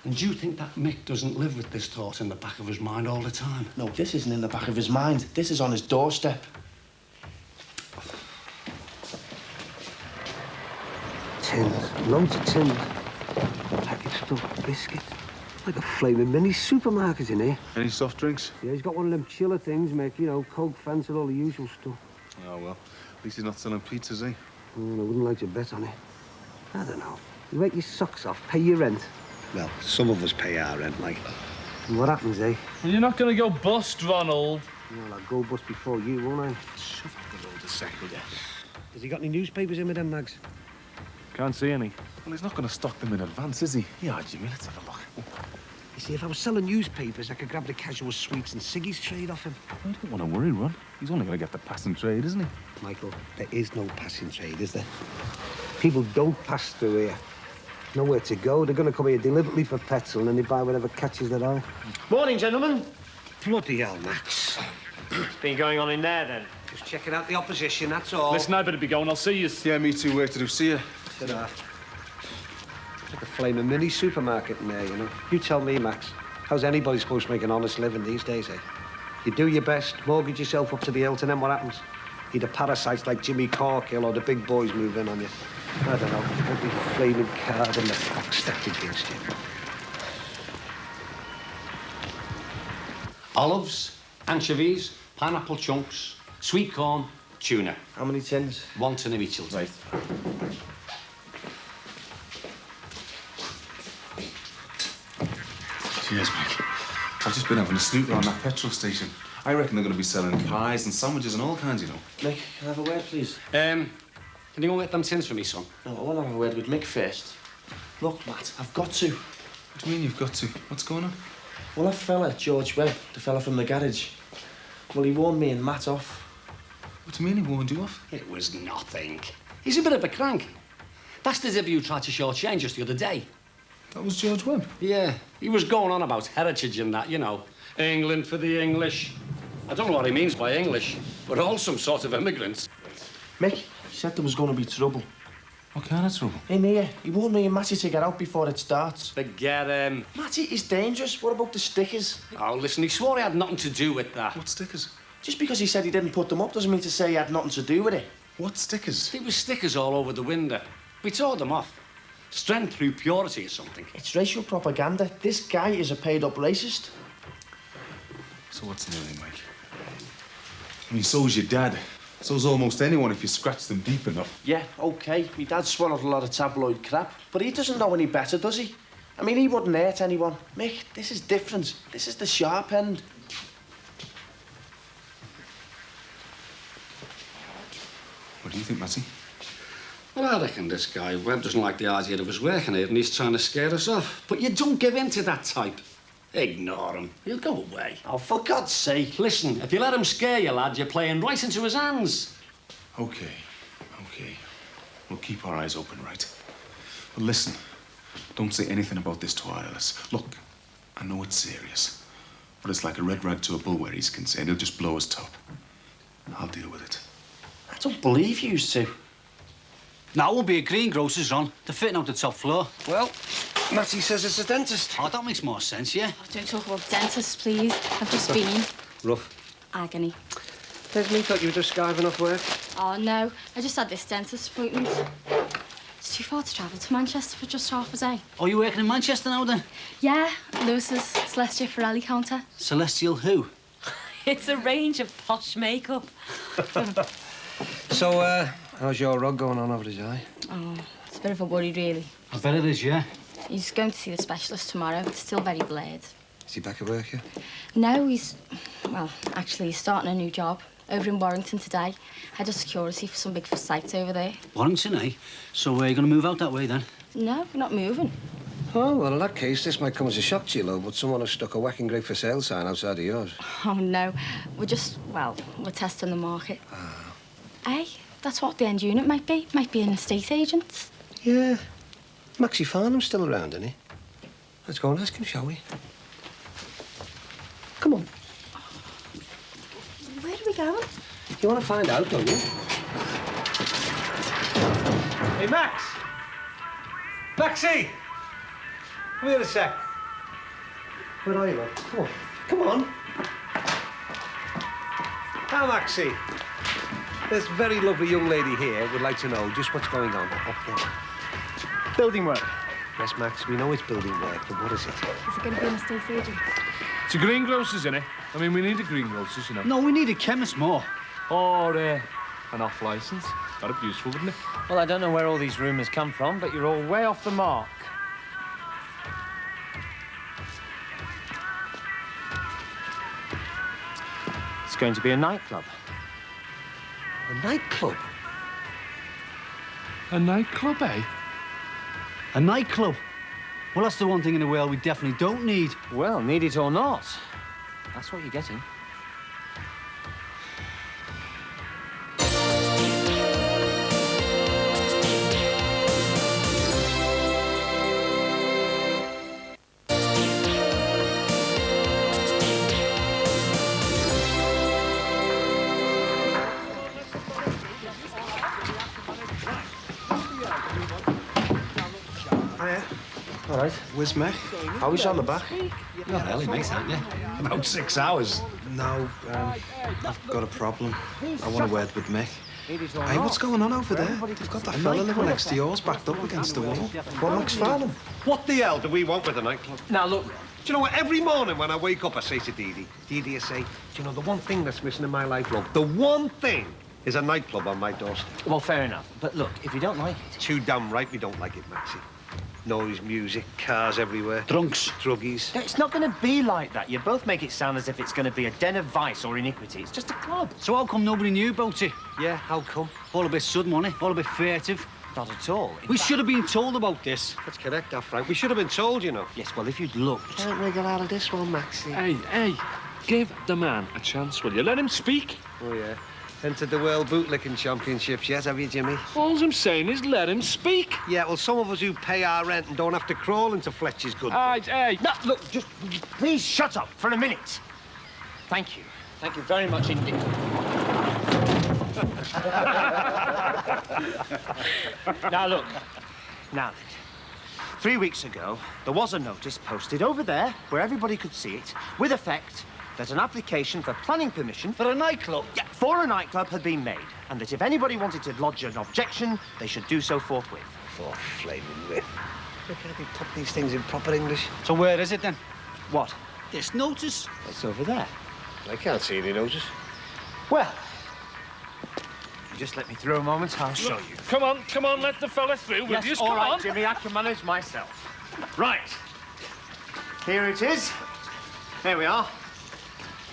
And do you think that Mick doesn't live with this thought in the back of his mind all the time? No, this isn't in the back of his mind. This is on his doorstep. Tins, loads of tins. Packaged stuff, biscuits. Like a flaming mini supermarket in here. Any soft drinks? Yeah, he's got one of them chiller things, mate. You know, Coke, Fanta, all the usual stuff. Oh, well. At least he's not selling pizzas, eh? I wouldn't like to bet on it. I don't know. You rake your socks off, pay your rent. Well, some of us pay our rent, like. And what happens, eh? Well, you're not going to go bust, Ronald. Well, I'll go bust before you, won't I? Shut up the load of second. Has he got any newspapers in with them, Mags? Can't see any. Well, he's not going to stock them in advance, is he? Yeah, Jimmy, let's have a look. You see, if I was selling newspapers, I could grab the casual sweets and ciggies trade off him. I don't want to worry, Ron. He's only going to get the passing trade, isn't he? Michael, there is no passing trade, is there? People don't pass through here. Nowhere to go. They're going to come here deliberately for petrol and then they buy whatever catches their eye. Morning, gentlemen. Bloody hell, Max. What's been going on in there, then? Just checking out the opposition, that's all. Listen, I better be going. I'll see you. Yeah, me too. Where to do? See you. It's like a flaming mini supermarket in there, you know. You tell me, Max, how's anybody supposed to make an honest living these days, eh? You do your best, mortgage yourself up to the hilt, and then what happens? Either parasites like Jimmy Corkill or the big boys move in on you. I don't know. Every flaming card in the pack stacked against you. Olives, anchovies, pineapple chunks, sweet corn, tuna. How many tins? 1 tin of each, will do. Right. Cheers, Mike. I've just been having a snoop around that petrol station. I reckon they're going to be selling pies and sandwiches and all kinds, you know. Mick, can I have a word, please? Can you go and get them tins for me, son? No, I want to have a word with Mick first. Look, Matt, I've got to. What do you mean you've got to? What's going on? Well, that fella, George Webb, the fella from the garage, well, he warned me and Matt off. What do you mean he warned you off? It was nothing. He's a bit of a crank. That's the zip you tried to shortchange us the other day. That was George Webb? Yeah, he was going on about heritage and that, you know. England for the English. I don't know what he means by English. We're all some sort of immigrants. Mick, he said there was going to be trouble. What kind of trouble? In here, he warned me and Matty to get out before it starts. Forget him. Matty is dangerous. What about the stickers? Oh, listen, he swore he had nothing to do with that. What stickers? Just because he said he didn't put them up doesn't mean to say he had nothing to do with it. What stickers? There was stickers all over the window. We tore them off. Strength through purity or something. It's racial propaganda. This guy is a paid-up racist. So what's new then, Mike? I mean, so's your dad. So's almost anyone if you scratch them deep enough. Yeah, OK. My dad swallowed a lot of tabloid crap, but he doesn't know any better, does he? I mean, he wouldn't hurt anyone. Mick, this is different. This is the sharp end. What do you think, Matty? Well, I reckon this guy, Webb, doesn't like the idea of us working here and he's trying to scare us off. But you don't give in to that type. Ignore him. He'll go away. Oh, for God's sake. Listen, if you let him scare you, lad, you're playing right into his hands. OK. We'll keep our eyes open, right? But listen, don't say anything about this to Iris. Look, I know it's serious, but it's like a red rag to a bull where he's concerned. He'll just blow his top. I'll deal with it. I don't believe you two. Now, it won't be a greengrocer's, Ron. They're fitting out the top floor. Well, Matty says it's a dentist. Oh, that makes more sense, yeah? Oh, don't talk about dentists, please. I've just been. Rough. Agony. Desmond, thought you were just skiving off work. Oh, no. I just had this dentist appointment. It's too far to travel to Manchester for just half a day. Oh, you working in Manchester now, then? Yeah, Lewis's Celestia Ferrelli counter. Celestial who? It's a range of posh makeup. So, how's your rug going on over his eye? Oh, it's a bit of a worry, really. I bet it is, yeah. He's going to see the specialist tomorrow. It's still very blurred. Is he back at work yet? No, well, actually, he's starting a new job over in Warrington today. Head of security for some big sites over there. Warrington, eh? So, you're going to move out that way, then? No, we're not moving. Oh, well, in that case, this might come as a shock to you, love, but someone has stuck a whacking great for sale sign outside of yours. Oh, no. We're just, well, we're testing the market. Hey, that's what the end unit might be. Might be an estate agent. Yeah. Maxie Farnham's still around, isn't he? Let's go and ask him, shall we? Come on. Where are we going? You want to find out, don't you? Hey, Max! Maxie! Come here a sec. Where are you, love? Come on. Come on. Now, Maxie. This very lovely young lady here would like to know just what's going on up there. Building work. Yes, Max, we know it's building work, but what is it? Is it going to be an estate agent? It's a greengrocer's, innit? I mean, we need a greengrocer's, you know. No, we need a chemist more. Or an off licence. That'd be useful, wouldn't it? Well, I don't know where all these rumours come from, but you're all way off the mark. It's going to be a nightclub. A nightclub? A nightclub, eh? A nightclub? Well, that's the one thing in the world we definitely don't need. Well, need it or not. That's what you're getting. All right, where's Mech? Oh, he's on the back. Not early, mate, aren't you? About 6 hours. No, I've got a problem. I want a word with Mick. Hey, Hey, what's going on over there? They've got that fella living next to yours backed up against the wall. What, Max Farnham? What the hell do we want with a nightclub? Now, look, Do you know what? Every morning when I wake up, I say to Dee Dee, you say, do you know, the one thing that's missing in my life, love, the one thing is a nightclub on my doorstep. Well, fair enough. But look, if you don't like it... Too damn right we don't like it, Maxie. Noise, music, cars everywhere. Drunks. Druggies. It's not going to be like that. You both make it sound as if it's going to be a den of vice or iniquity. It's just a club. So how come nobody knew about it? Yeah, how come? All a bit sudden, wasn't it? All a bit furtive. Not at all. We should have been told about this. That's correct, that Frank. We should have been told, you know. Yes, well, if you'd looked... Can't wriggle out of this one, Maxie. Hey, give the man a chance, will you? Let him speak. Oh, yeah. Entered the World Bootlicking Championships yet, have you, Jimmy? All I'm saying is let him speak. Yeah, well, some of us who pay our rent and don't have to crawl into Fletcher's good. Hey. No, look, just please shut up for a minute. Thank you. Thank you very much indeed. Now, look. Now, 3 weeks ago, there was a notice posted over there where everybody could see it, with effect that an application for planning permission for a nightclub, for a nightclub had been made, and that if anybody wanted to lodge an objection, they should do so forthwith. For flaming whip. Look how they put these things in proper English. So where is it then? What? This notice? It's over there. I can't see any notice. Well, you just let me through a moment, I'll show you. Come on, let the fella through with you. All Come right, on. Jimmy, I can manage myself. Right. Here it is. There we are.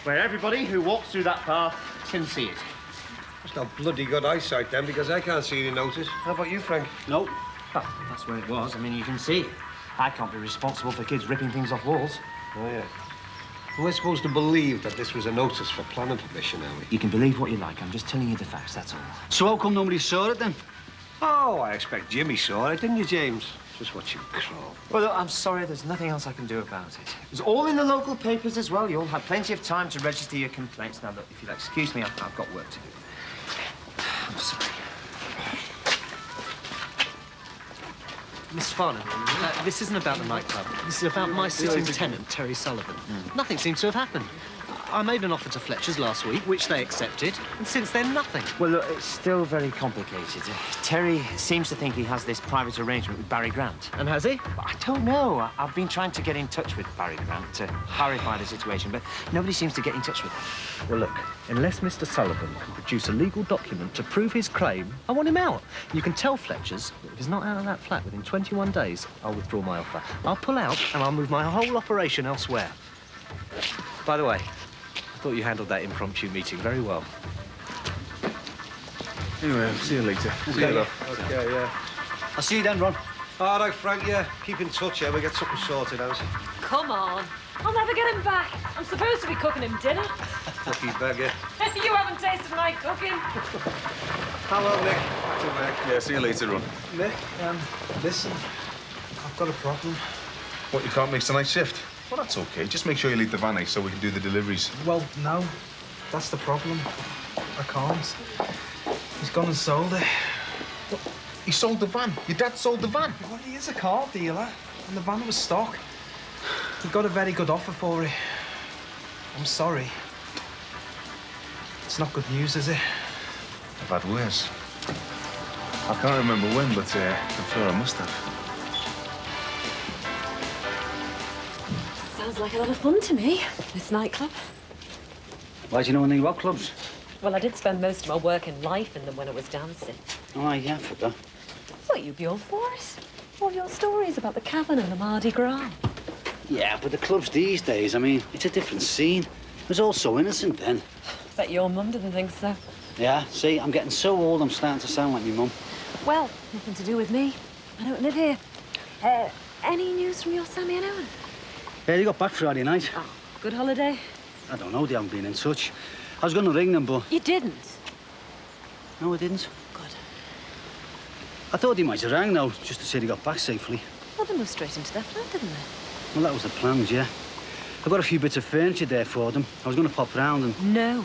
Where everybody who walks through that path can see it. That's not bloody good eyesight then, because I can't see any notice. How about you, Frank? No. Well, that's where it was. I mean, you can see. I can't be responsible for kids ripping things off walls. Oh, yeah. We're supposed to believe that this was a notice for planning permission, are we? You can believe what you like. I'm just telling you the facts, that's all. So how come nobody saw it then? Oh, I expect Jimmy saw it, didn't you, James? Just watch him crawl. Well, look, I'm sorry, there's nothing else I can do about it. It was all in the local papers as well. You all had plenty of time to register your complaints. Now, look, if you'll excuse me, I've got work to do. I'm sorry. Miss Farnham, this isn't about the nightclub. This is about my sitting tenant, Terry Sullivan. Nothing seems to have happened. I made an offer to Fletcher's last week, which they accepted, and since then, nothing. Well, look, it's still very complicated. Terry seems to think he has this private arrangement with Barry Grant. And has he? I don't know. I've been trying to get in touch with Barry Grant to clarify the situation, but nobody seems to get in touch with him. Well, look, unless Mr. Sullivan can produce a legal document to prove his claim, I want him out. You can tell Fletcher's that if he's not out of that flat within 21 days, I'll withdraw my offer. I'll pull out and I'll move my whole operation elsewhere. By the way, I thought you handled that impromptu meeting very well. Anyway, I'll see you later. See you, love. Okay, yeah. I'll see you then, Ron. All right, Frank, yeah. Keep in touch, yeah. We'll get something sorted out. Come on. I'll never get him back. I'm supposed to be cooking him dinner. Lucky beggar. You haven't tasted my cooking. Hello, Nick. Back to work. Yeah, see you later, Ron. Nick, listen. I've got a problem. What, you can't make tonight's shift? Well, that's okay. Just make sure you leave the van so we can do the deliveries. Well, no. That's the problem. I can't. He's gone and sold it. What? He sold the van? Your dad sold the van? Well, he is a car dealer, and the van was stock. He got a very good offer for it. I'm sorry. It's not good news, is it? I've had worse. I can't remember when, but I'm sure I must have. Sounds like a lot of fun to me, this nightclub. Why do you know anything about clubs? Well, I did spend most of my working life in them when I was dancing. Oh, yeah, I forgot. Thought you'd be all for it. All your stories about the cavern and the Mardi Gras. Yeah, but the clubs these days, I mean, it's a different scene. It was all so innocent then. Bet your mum didn't think so. Yeah, see, I'm getting so old I'm starting to sound like my mum. Well, nothing to do with me. I don't live here. Any news from your Sammy and Owen? Yeah, they got back Friday night. Oh, good holiday? I don't know, they haven't been in touch. I was going to ring them, but... You didn't? No, I didn't. Good. I thought they might have rang, though, just to say they got back safely. Well, they moved straight into their flat, didn't they? Well, that was the plans, yeah. I got a few bits of furniture there for them. I was going to pop round and... No.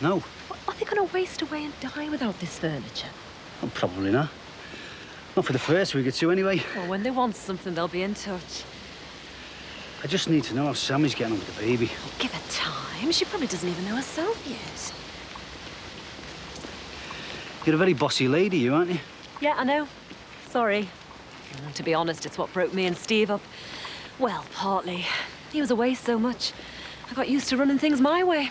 No? What, are they going to waste away and die without this furniture? Well, probably not. Not for the first week or two, anyway. Well, when they want something, they'll be in touch. I just need to know how Sammy's getting on with the baby. Give her time. She probably doesn't even know herself yet. You're a very bossy lady, you, aren't you? Yeah, I know. Sorry. To be honest, it's what broke me and Steve up. Well, partly. He was away so much. I got used to running things my way.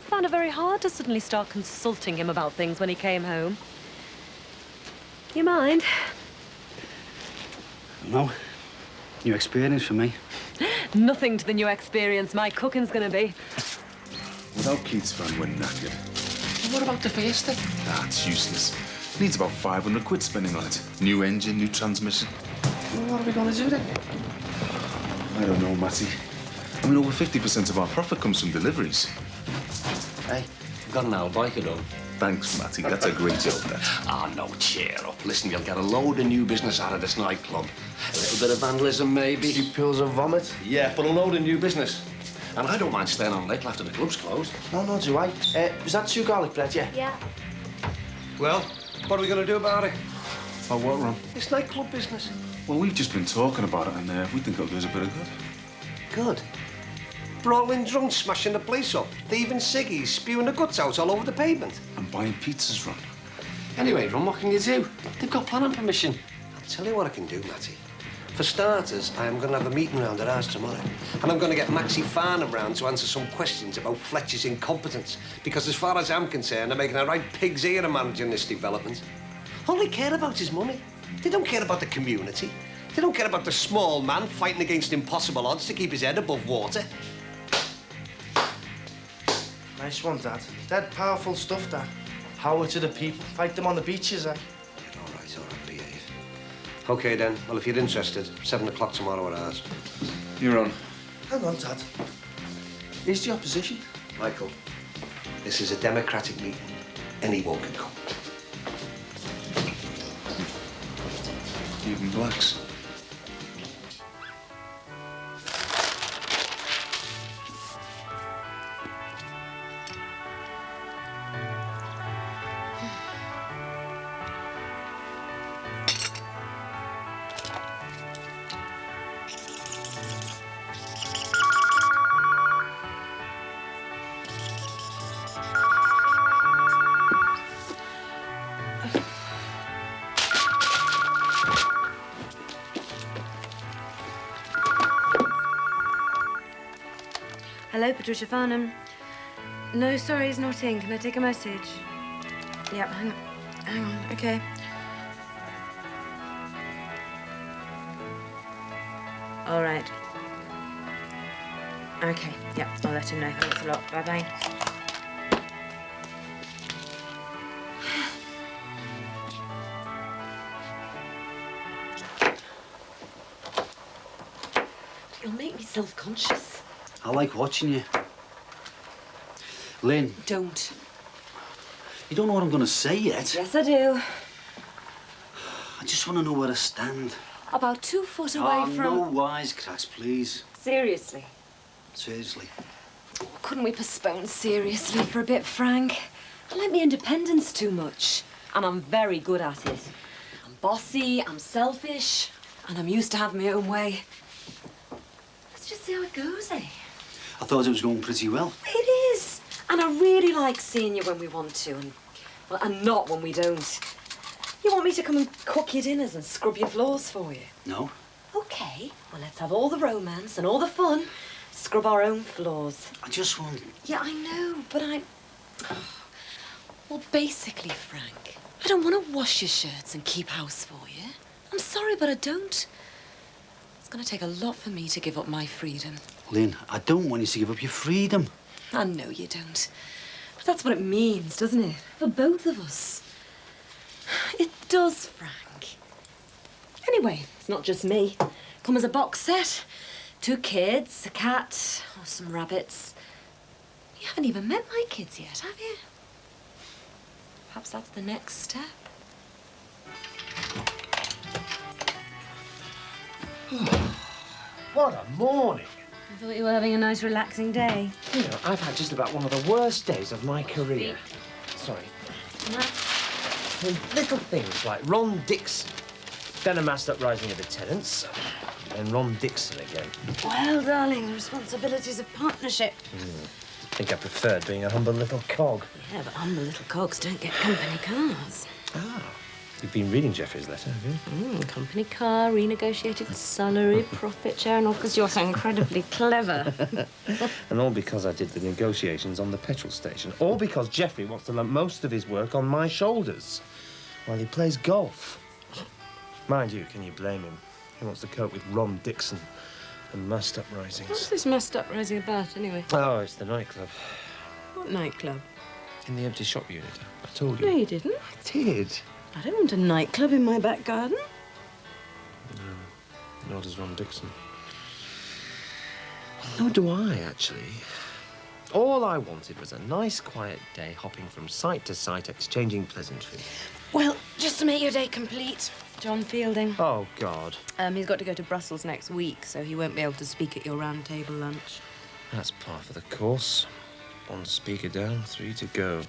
Found it very hard to suddenly start consulting him about things when he came home. You mind? No. New experience for me. Nothing to the new experience my cooking's gonna be. Without Keith's van, we're knackered. What about the Fiesta? That's useless. Needs about 500 quid spending on it. New engine, new transmission. Well, what are we going to do then? I don't know, Matty. I mean, over 50% of our profit comes from deliveries. Hey, you've got an old bike at home. Thanks, Matty. That's a great job, that. Ah, no, cheer up. Listen, you'll get a load of new business out of this nightclub. A little bit of vandalism, maybe. A few pills of vomit. Yeah, but a load of new business. And I don't mind staying on late after the club's closed. No, do I. Was that 2 garlic bread, yeah? Yeah. Well, what are we going to do about it? Oh, what, Ron? It's nightclub business. Well, we've just been talking about it, and we think it'll do us a bit of good. Good. Brawling drunks smashing the place up, thieving ciggies, spewing the guts out all over the pavement. And buying pizzas, Ron. Anyway, Ron, what can you do? They've got planning permission. I'll tell you what I can do, Matty. For starters, I am going to have a meeting round at ours tomorrow. And I'm going to get Maxie Farnham round to answer some questions about Fletcher's incompetence. Because as far as I'm concerned, they're making a right pig's ear of managing this development. All they care about is money. They don't care about the community. They don't care about the small man fighting against impossible odds to keep his head above water. Nice one, Dad. Dead powerful stuff, Dad. Power to the people. Fight them on the beaches, eh? All right, behave. OK, then. Well, if you're interested, 7 o'clock tomorrow at ours. You're on. Hang on, Dad. Is the opposition? Michael, this is a democratic meeting. Anyone can come. Even blacks. Hello, Patricia Farnham. No, sorry, he's not in. Can I take a message? Yep, hang on, okay. All right. Okay, yep, I'll let him know. Thanks a lot. Bye-bye. You'll make me self-conscious. I like watching you. Lynn. Don't. You don't know what I'm going to say yet. Yes, I do. I just want to know where I stand. About 2 foot away from... no wisecracks, please. Seriously? Seriously. Couldn't we postpone seriously for a bit, Frank? I like my independence too much. And I'm very good at it. I'm bossy, I'm selfish, and I'm used to having my own way. Let's just see how it goes, eh? I thought it was going pretty well. It is. And I really like seeing you when we want to, and not when we don't. You want me to come and cook your dinners and scrub your floors for you? No. OK. Well, let's have all the romance and all the fun. Scrub our own floors. I just want... Yeah, I know, but Well, basically, Frank, I don't want to wash your shirts and keep house for you. I'm sorry, but I don't. It's going to take a lot for me to give up my freedom. Lynn, I don't want you to give up your freedom. I know you don't. But that's what it means, doesn't it? For both of us. It does, Frank. Anyway, it's not just me. Come as a box set. 2 kids, a cat, or some rabbits. You haven't even met my kids yet, have you? Perhaps that's the next step. What a morning. I thought you were having a nice, relaxing day. You know, I've had just about one of the worst days of my career. Sorry. I mean, little things like Ron Dixon, then a massed uprising of the tenants, and Ron Dixon again. Well, darling, the responsibilities of partnership. I think I preferred being a humble little cog. Yeah, but humble little cogs don't get company cars. Ah. You've been reading Jeffrey's letter, have you? Company car, renegotiated salary, profit share, and all because you're so incredibly clever. And all because I did the negotiations on the petrol station. All because Jeffrey wants to lump most of his work on my shoulders while he plays golf. Mind you, can you blame him? He wants to cope with Ron Dixon and massed uprisings. What's this massed uprising about, anyway? Oh, it's the nightclub. What nightclub? In the empty shop unit. I told you. No, you didn't. I did. I don't want a nightclub in my back garden. No, nor does Ron Dixon. Nor do I, actually. All I wanted was a nice, quiet day, hopping from site to site, exchanging pleasantries. Well, just to make your day complete, John Fielding. Oh, God. He's got to go to Brussels next week, so he won't be able to speak at your round table lunch. That's par for the course. 1 speaker down, 3 to go.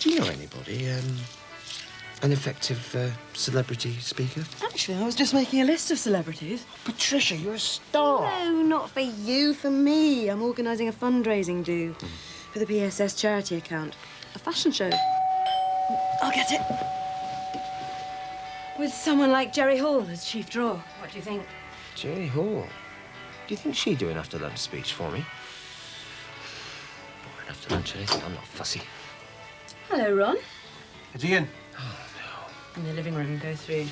Do you know anybody, an effective celebrity speaker? Actually, I was just making a list of celebrities. Patricia, you're a star. No, not for you, for me. I'm organising a fundraising do for the PSS charity account. A fashion show. I'll get it. With someone like Jerry Hall as chief draw. What do you think? Jerry Hall? Do you think she'd do an after-lunch speech for me? Boring after lunch, anything. I'm not fussy. Hello, Ron. It's Ian. In the living room, go through.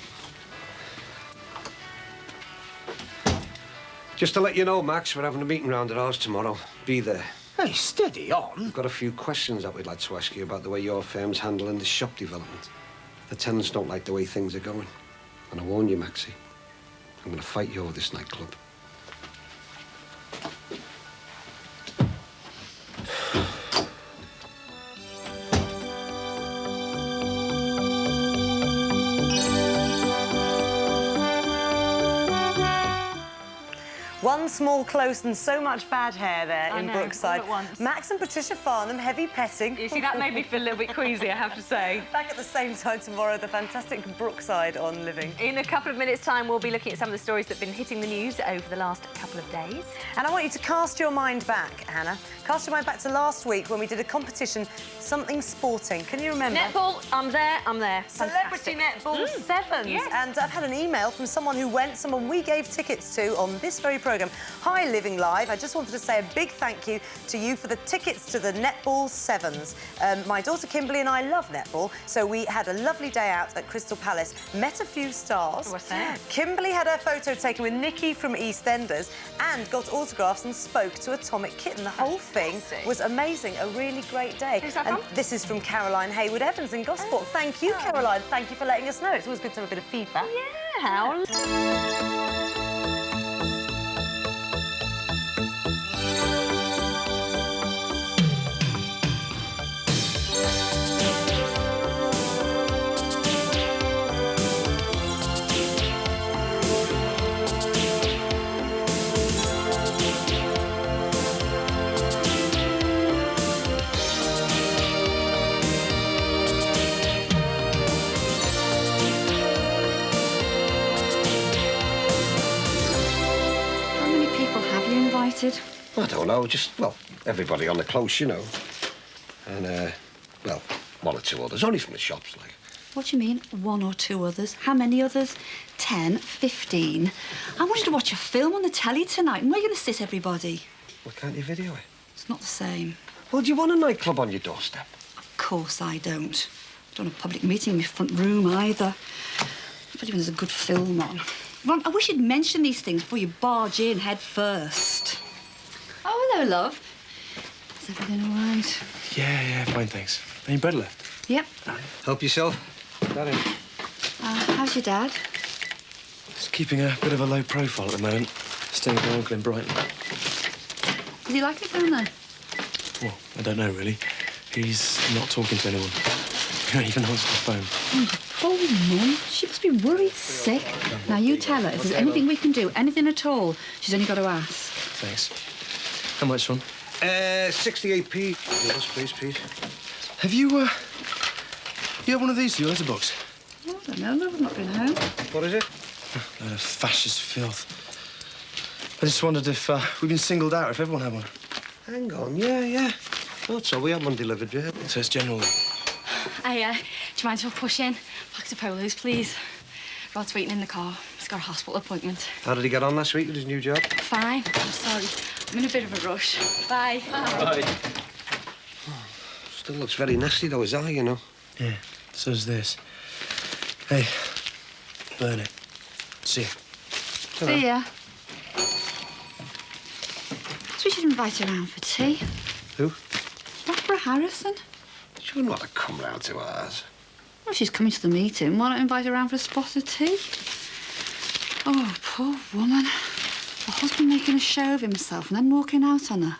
Just to let you know, Max, we're having a meeting round at ours tomorrow. Be there. Hey, steady on. We've got a few questions that we'd like to ask you about the way your firm's handling the shop development. The tenants don't like the way things are going. And I warn you, Maxie, I'm going to fight you over this nightclub. One small close and so much bad hair there in know, Brookside. all at once. Max and Patricia Farnham, heavy petting. You see, that made me feel a little bit queasy, I have to say. Back at the same time tomorrow, the fantastic Brookside on Living. In a couple of minutes' time, we'll be looking at some of the stories that have been hitting the news over the last couple of days. And I want you to cast your mind back, Hannah. Cast your mind back to last week when we did a competition, something sporting. Can you remember? Netball, I'm there. Celebrity Netball Sevens. Yes. And I've had an email from someone who went, someone we gave tickets to on this very programme. Hi, Living Live. I just wanted to say a big thank you to you for the tickets to the Netball Sevens. My daughter Kimberly and I love netball, so we had a lovely day out at Crystal Palace. Met a few stars. What's that? Kimberly had her photo taken with Nikki from EastEnders and got autographs and spoke to Atomic Kitten. The whole thing was amazing. A really great day. Who's that and from? this is from Caroline Haywood-Evans in Gosport. Thank you, Caroline. Thank you for letting us know. It's always good to have a bit of feedback. Yeah, how... I don't know, just, well, everybody on the close, you know. And, well, one or two others, only from the shops, like. What do you mean, one or two others? How many others? 10, 15? I wanted to watch a film on the telly tonight. And where are you going to sit, everybody? Well, can't you video it? It's not the same. Well, do you want a nightclub on your doorstep? Of course I don't. I don't want a public meeting in my front room, either. Especially when there's a good film on. Ron, I wish you'd mention these things before you barge in head first. Oh, hello, love. Is everything all right? Yeah, fine, thanks. Any bread left? Yep. Help yourself. That in. How's your dad? He's keeping a bit of a low profile at the moment. Staying with my uncle in Brighton. Does he like it down there? Well, I don't know, really. He's not talking to anyone. He don't even answer the phone. Oh, Mum, she must be worried sick. Now, you tell her if there's anything we can do, anything at all, she's only got to ask. Thanks. How much, son? 68p. Yes, please. Have you had one of these for your letterbox? Oh, I don't know, love, I've not been home. What is it? A load of fascist filth. I just wondered if we'd been singled out, if everyone had one. Hang on, yeah. Thought so. We had one delivered, yeah. So it's general. Do you mind if I push in? Box of polos, please. Rod's waiting in the car. He's got a hospital appointment. How did he get on last week with his new job? Fine. I'm sorry. I'm in a bit of a rush. Bye. Bye. Still looks very nasty, though, his eye, you know. Yeah, so's this. Hey, burn it. See ya. See ya. So we should invite her round for tea. Who? Barbara Harrison. She wouldn't want to come round to ours. Well, she's coming to the meeting. Why not invite her round for a spot of tea? Oh, poor woman. Her husband making a show of himself and then walking out on her.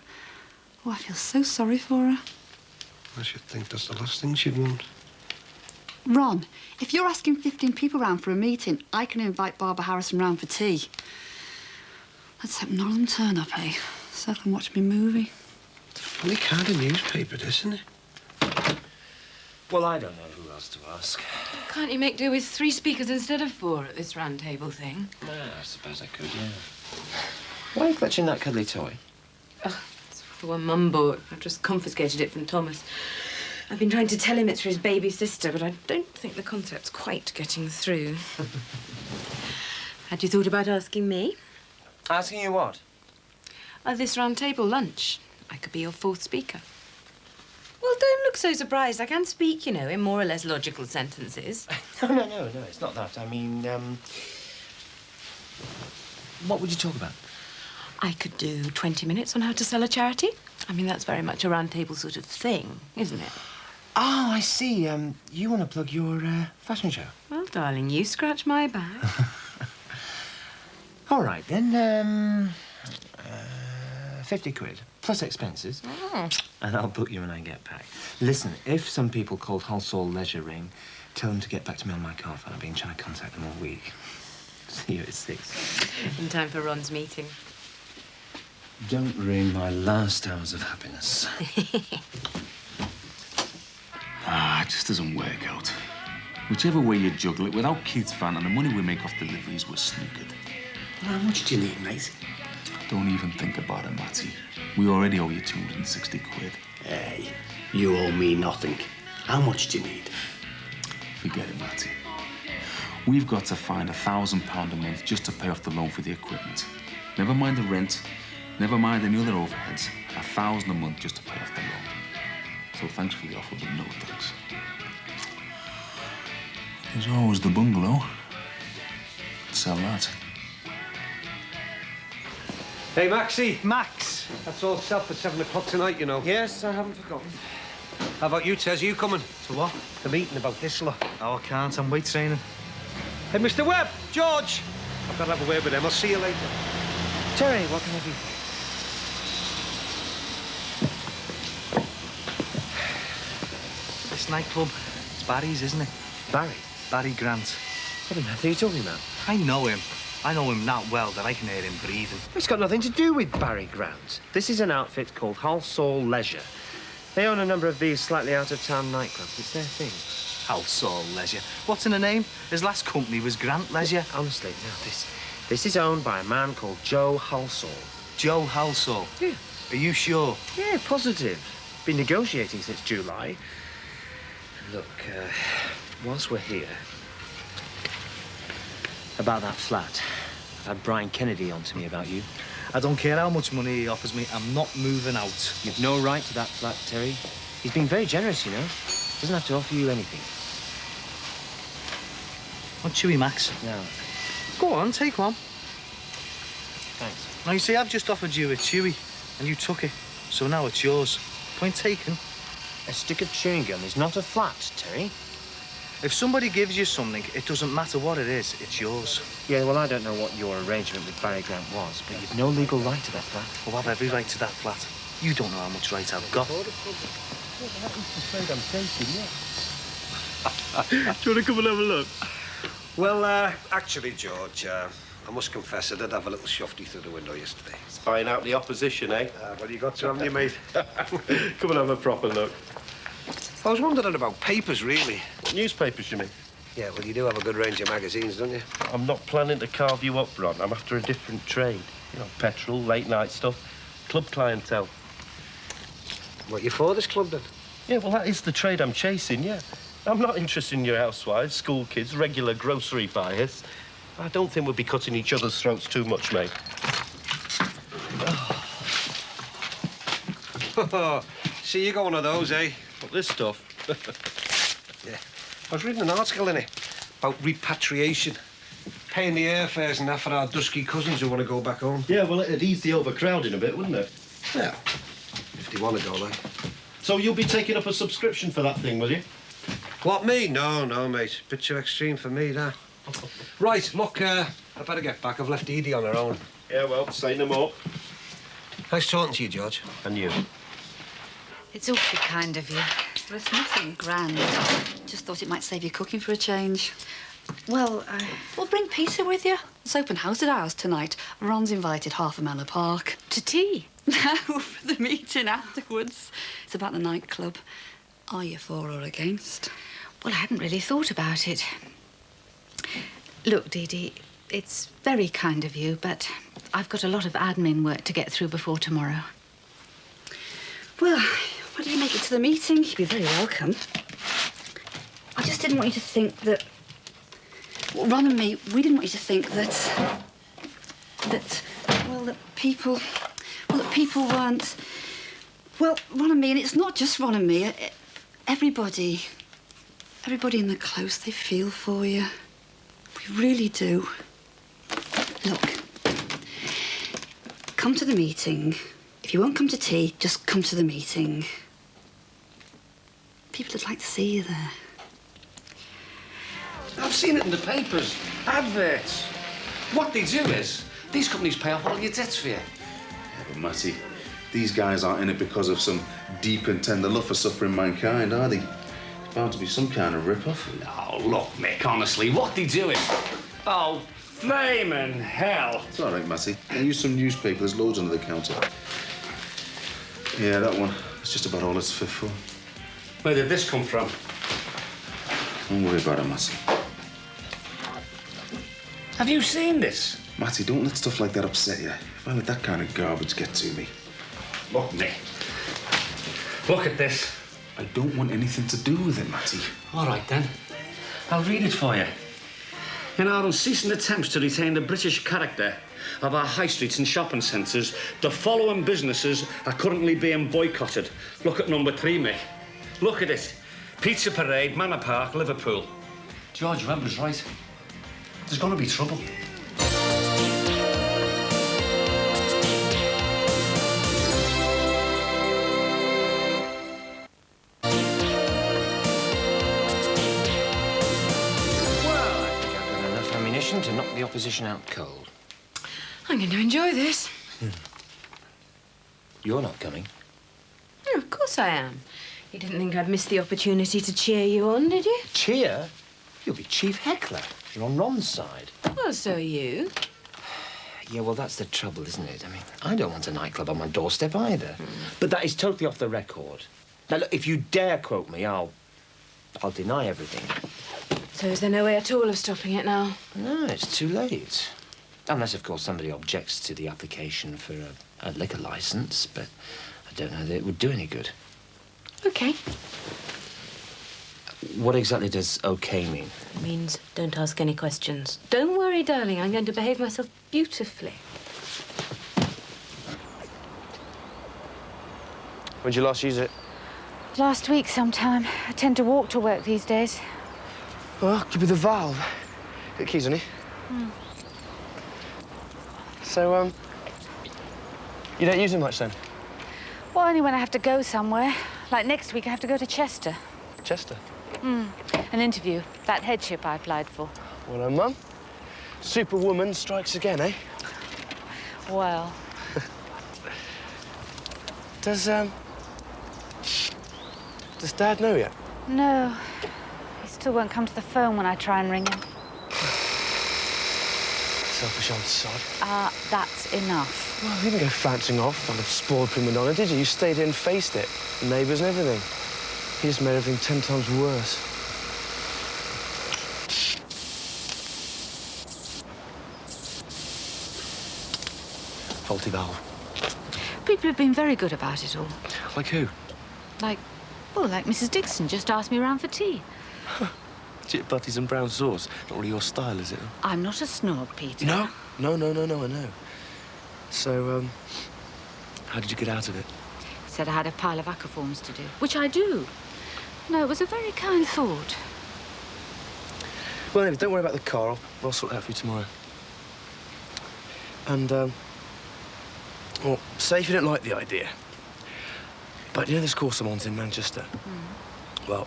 Oh, I feel so sorry for her. I should think that's the last thing she'd want. Ron, if you're asking 15 people round for a meeting, I can invite Barbara Harrison round for tea. Let's hope none of them turn up, eh? So I can watch me movie. Funny kind of newspaper, isn't it? Well, I don't know who else to ask. Can't you make do with 3 speakers instead of 4 at this round table thing? Yeah, I suppose I could, yeah. Why are you clutching that cuddly toy? Oh, it's the one Mum bought. I've just confiscated it from Thomas. I've been trying to tell him it's for his baby sister, but I don't think the concept's quite getting through. Had you thought about asking me? Asking you what? This round table lunch. I could be your 4th speaker. Well, don't look so surprised. I can speak, you know, in more or less logical sentences. No, it's not that. I mean, what would you talk about? I could do 20 minutes on how to sell a charity. I mean, that's very much a round table sort of thing, isn't it? Oh, I see. You want to plug your fashion show? Well, darling, you scratch my back. All right, then, 50 quid, plus expenses. Oh. And I'll book you when I get back. Listen, if some people called Hull Soul Leisure ring, tell them to get back to me on my car phone. I've been trying to contact them all week. See you at 6. In time for Ron's meeting. Don't ruin my last hours of happiness. It just doesn't work out. Whichever way you juggle it, without Keith's van and the money we make off deliveries, we're snookered. How much do you need, mate? Don't even think about it, Matty. We already owe you 260 quid. Hey, you owe me nothing. How much do you need? Forget it, Matty. We've got to find £1,000 a month just to pay off the loan for the equipment. Never mind the rent, never mind any other overheads. £1,000 a month just to pay off the loan. So thanks for the offer, but no thanks. There's always the bungalow. Sell that. Hey, Maxie. Max. That's all set for 7 o'clock tonight, you know. Yes, I haven't forgotten. How about you, Tez? Are you coming? To what? The meeting about this lot. Oh, I can't. I'm weight training. Hey, Mr. Webb, George. I've got to have a word with them. I'll see you later. Terry, what can I do? This nightclub, it's Barry's, isn't it? Barry? Barry Grant. What on earth are you talking about? I know him. I know him that well that I can hear him breathing. It's got nothing to do with Barry Grant. This is an outfit called Hull Soul Leisure. They own a number of these slightly out-of-town nightclubs. It's their thing. Hull Soul Leisure. What's in the name? His last company was Grant Leisure. Honestly, no. This is owned by a man called Joe Halsall. Joe Halsall? Yeah. Are you sure? Yeah, positive. Been negotiating since July. Look, whilst we're here, about that flat, I've had Brian Kennedy on to me about you. I don't care how much money he offers me. I'm not moving out. You've no right to that flat, Terry. He's been very generous, you know. Doesn't have to offer you anything. What chewy, Max? No. Go on, take one. Thanks. Now, you see, I've just offered you a chewy, and you took it. So now it's yours. Point taken. A stick of chewing gum is not a flat, Terry. If somebody gives you something, it doesn't matter what it is, it's yours. Yeah, well, I don't know what your arrangement with Barry Grant was, but you've no legal right to that flat. Well, I've every right to that flat. You don't know how much right I've got. Do you want to come and have a look? Well, actually, George, I must confess I did have a little shofty through the window yesterday. Spying out the opposition, eh? Well, you got to, haven't you, mate? Come and have a proper look. I was wondering about papers, really. Newspapers, you mean? Yeah, well, you do have a good range of magazines, don't you? I'm not planning to carve you up, Ron. I'm after a different trade. You know, petrol, late-night stuff, club clientele. What, you for this club, then? Yeah, well, that is the trade I'm chasing, yeah. I'm not interested in your housewives, school kids, regular grocery buyers. I don't think we'll be cutting each other's throats too much, mate. See, you got one of those, eh? What, this stuff? Yeah. I was reading an article in it about repatriation. Paying the airfares and that for our dusky cousins who want to go back home. Yeah, well, it'd ease the overcrowding a bit, wouldn't it? Yeah. If they want to go, like. So you'll be taking up a subscription for that thing, will you? What, me? No, mate. Bit too extreme for me, that. Right, look, I better get back. I've left Edie on her own. Yeah, well, say no more. Nice talking to you, George. And you. It's awfully kind of you. But it's nothing grand. Just thought it might save you cooking for a change. Well, bring Peter with you. It's open house at ours tonight. Ron's invited half a Manor Park. To tea? No, for the meeting afterwards. It's about the nightclub. Are you for or against? Well, I hadn't really thought about it. Look, Dee Dee, it's very kind of you, but I've got a lot of admin work to get through before tomorrow. Well, why don't you make it to the meeting? You'd be very welcome. I just didn't want you to think that... Well, Ron and me, we didn't want you to think that people weren't... Well, Ron and me, and it's not just Ron and me, everybody in the close, they feel for you. We really do. Look, come to the meeting. If you won't come to tea, just come to the meeting. People would like to see you there. I've seen it in the papers. Adverts. What they do is, these companies pay off all your debts for you. Yeah, but Matty, these guys aren't in it because of some deep and tender love for suffering mankind, are they? It's bound to be some kind of rip-off. No, look, Mick, honestly, what they doing? Oh, flaming hell. It's all right, Matty. I use some newspaper. There's loads under the counter. Yeah, that one. It's just about all it's fit for. Where did this come from? Don't worry about it, Matty. Have you seen this? Matty, don't let stuff like that upset you. If I let that kind of garbage get to me. Look, Mick. Look at this. I don't want anything to do with it, Matty. All right, then. I'll read it for you. In our unceasing attempts to retain the British character of our high streets and shopping centres, the following businesses are currently being boycotted. Look at number 3, Mick. Look at it. Pizza Parade, Manor Park, Liverpool. George Webber's right. There's going to be trouble. To knock the opposition out cold. I'm going to enjoy this. You're not coming. Oh, of course I am. You didn't think I'd miss the opportunity to cheer you on, did you? Cheer? You'll be chief heckler. You're on Ron's side. Well, so are you. Yeah, well, that's the trouble, isn't it? I mean, I don't want a nightclub on my doorstep either. But that is totally off the record. Now, look, if you dare quote me, I'll deny everything. So is there no way at all of stopping it now? No, it's too late. Unless, of course, somebody objects to the application for a liquor licence, but I don't know that it would do any good. OK. What exactly does OK mean? It means don't ask any questions. Don't worry, darling. I'm going to behave myself beautifully. When'd you last use it? Last week sometime. I tend to walk to work these days. Well, give me the valve. Got keys on it. So, you don't use it much then? Well, only when I have to go somewhere. Like next week, I have to go to Chester. Chester? An interview. That headship I applied for. Well done, Mum. Superwoman strikes again, eh? Well. Does Dad know yet? No. He still won't come to the phone when I try and ring him. Selfish old sod. That's enough. Well, you didn't go flouncing off like a spoiled prima donna, did you? You stayed in and faced it. The neighbours and everything. He just made everything 10 times worse. Faulty valve. People have been very good about it all. Like who? Like Mrs. Dixon just asked me around for tea. Chip butties and brown sauce. Not really your style, is it? I'm not a snob, Peter. No, I know. So, how did you get out of it? Said I had a pile of ACCA forms to do, which I do. No, it was a very kind thought. Well, anyway, don't worry about the car. I'll sort it out for you tomorrow. And, well, say if you don't like the idea. But you know this course I'm on's in Manchester? Well,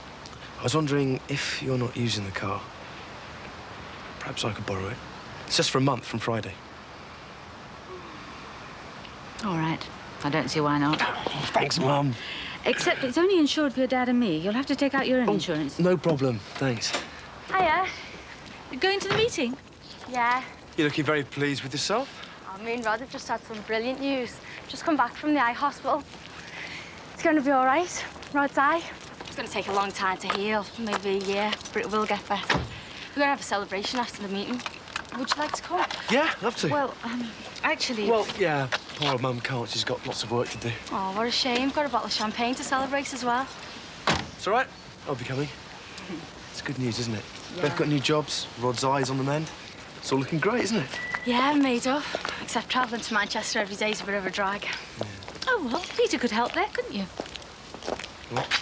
I was wondering if you're not using the car. Perhaps I could borrow it. It's just for a month from Friday. All right. I don't see why not. Thanks, Mum. Except it's only insured for your dad and me. You'll have to take out your own insurance. No problem. Thanks. Hiya. You going to the meeting? Yeah. You're looking very pleased with yourself. Me and Rod have just had some brilliant news. Just come back from the eye hospital. It's going to be all right. Rod's eye. It's going to take a long time to heal, maybe a year, but it will get better. We're going to have a celebration after the meeting. Would you like to come? Yeah, love to. Well, actually... Well, yeah, poor old Mum can't. She's got lots of work to do. Oh, what a shame. Got a bottle of champagne to celebrate as well. It's all right. I'll be coming. It's good news, isn't it? Yeah. Both got new jobs. Rod's eyes on the mend. It's all looking great, isn't it? Yeah, made up. Except travelling to Manchester every day is a bit of a drag. Oh, well, Peter could help there, couldn't you? What?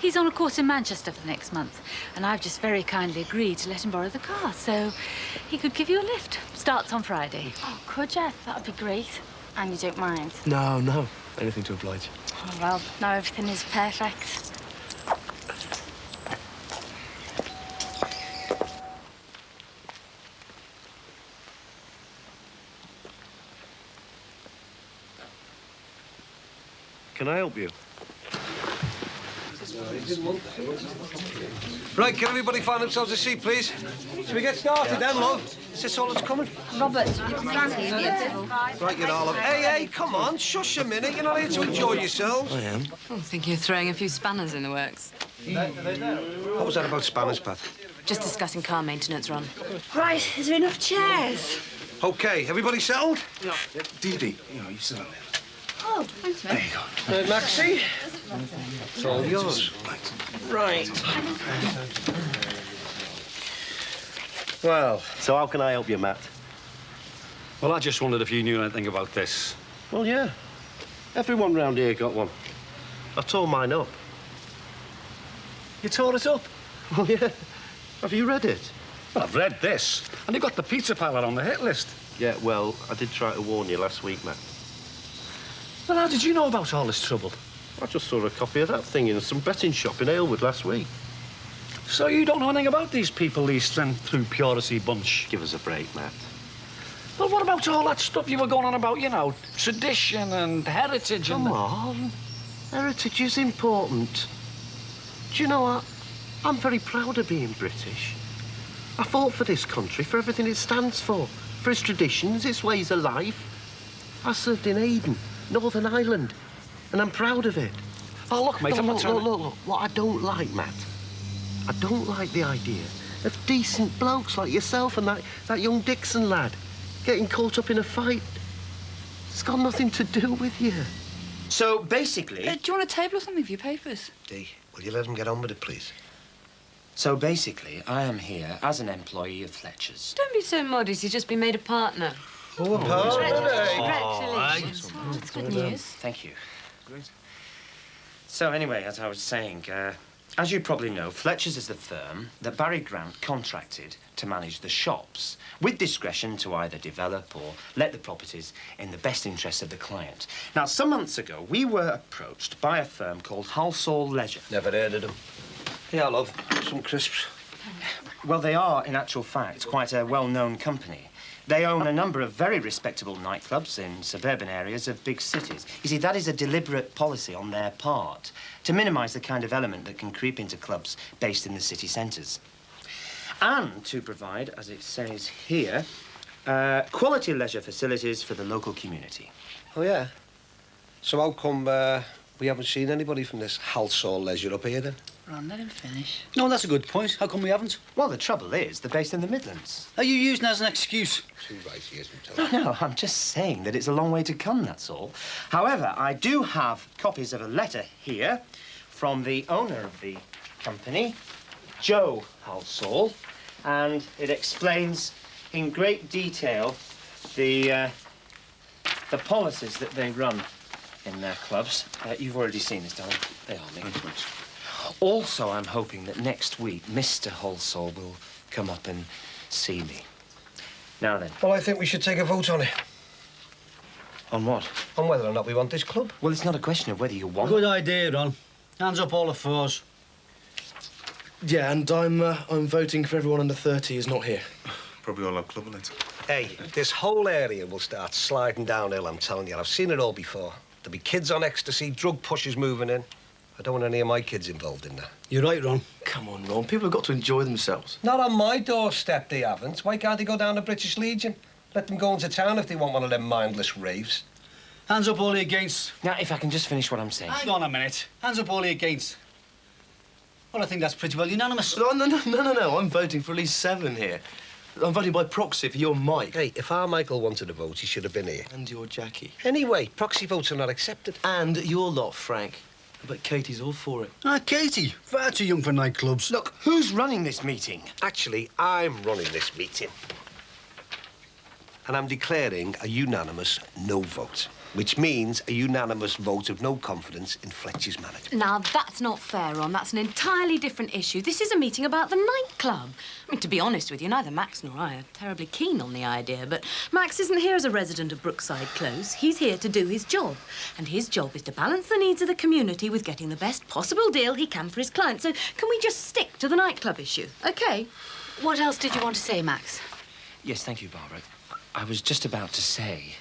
He's on a course in Manchester for the next month, and I've just very kindly agreed to let him borrow the car, so he could give you a lift. Starts on Friday. Oh, could you? That'd be great. And you don't mind? No, no. Anything to oblige. Oh, well, now everything is perfect. Can I help you? Right, can everybody find themselves a seat, please? Shall we get started then, love? Is this all that's coming? Robert, Frankie, Right, you all. Hey, come on, shush a minute. You're not here to enjoy yourselves. I am. I think you're throwing a few spanners in the works. What was that about spanners, Pat? Just discussing car maintenance, Ron. Right, is there enough chairs? OK, everybody settled? Yeah. Dee Dee, you sit down there. Oh, thanks, mate. There you go. Maxie? It's all yours. Right. Well, so how can I help you, Matt? Well, I just wondered if you knew anything about this. Well, yeah. Everyone round here got one. I tore mine up. You tore it up? Oh, yeah. Have you read it? Well, I've read this, and you got the pizza parlour on the hit list. Yeah, well, I did try to warn you last week, Matt. Well, how did you know about all this trouble? I just saw a copy of that thing in some betting shop in Aylwood last week. So you don't know anything about these people, these strength through purity bunch? Give us a break, Matt. Well, what about all that stuff you were going on about, you know, tradition and heritage and... Come on. Heritage is important. Do you know what? I'm very proud of being British. I fought for this country, for everything it stands for its traditions, its ways of life. I served in Aden, Northern Ireland, and I'm proud of it. Oh, look, mate, I'm not trying to... Look. What I don't like, Matt, I don't like the idea of decent blokes like yourself and that young Dixon lad getting caught up in a fight. It's got nothing to do with you. So, basically... do you want a table or something for your papers? Dee, will you let him get on with it, please? So, basically, I am here as an employee of Fletcher's. Don't be so modest. He's just been made a partner. Oh, a partner, Congratulations. Oh, that's good news. Thank you. Great. So, anyway, as I was saying, as you probably know, Fletcher's is the firm that Barry Grant contracted to manage the shops, with discretion to either develop or let the properties in the best interest of the client. Now, some months ago, we were approached by a firm called Halsall Leisure. Never heard of them. Yeah, love. Some crisps. Well, they are, in actual fact, quite a well-known company. They own a number of very respectable nightclubs in suburban areas of big cities. You see, that is a deliberate policy on their part to minimise the kind of element that can creep into clubs based in the city centres. And to provide, as it says here, quality leisure facilities for the local community. Oh, yeah? So how come we haven't seen anybody from this Halsall Leisure up here, then? Ron, let him finish. No, that's a good point. How come we haven't? Well, the trouble is, they're based in the Midlands. Are you using that as an excuse? Too right, he isn't. No, I'm just saying that it's a long way to come, that's all. However, I do have copies of a letter here from the owner of the company, Joe Halsall, and it explains in great detail the policies that they run in their clubs. You've already seen this, darling. They are me. Also, I'm hoping that next week, Mr. Halsall will come up and see me. Now then. Well, I think we should take a vote on it. On what? On whether or not we want this club. Well, it's not a question of whether you want... Good idea, Ron. Hands up all the fours. Yeah, and I'm voting for everyone under 30 who's not here. Probably all our club in it. Hey, this whole area will start sliding downhill, I'm telling you. I've seen it all before. There'll be kids on ecstasy, drug pushers moving in. I don't want any of my kids involved in that. You're right, Ron. Come on, Ron. People have got to enjoy themselves. Not on my doorstep, they haven't. Why can't they go down to British Legion? Let them go into town if they want one of them mindless raves. Hands up all the against. Now, if I can just finish what I'm saying. Hang on a minute. Hands up all the against. Well, I think that's pretty well unanimous. No. I'm voting for at least 7 here. I'm voting by proxy for your Mike. Hey, if our Michael wanted to vote, he should have been here. And your Jackie. Anyway, proxy votes are not accepted. And your lot, Frank. But Katie's all for it. Katie, far too young for nightclubs. Look, who's running this meeting? Actually, I'm running this meeting. And I'm declaring a unanimous no vote, which means a unanimous vote of no confidence in Fletcher's management. Now, that's not fair, Ron. That's an entirely different issue. This is a meeting about the nightclub. I mean, to be honest with you, neither Max nor I are terribly keen on the idea, but Max isn't here as a resident of Brookside Close. He's here to do his job, and his job is to balance the needs of the community with getting the best possible deal he can for his client. So can we just stick to the nightclub issue, OK? What else did you want to say, Max? Yes, thank you, Barbara. I was just about to say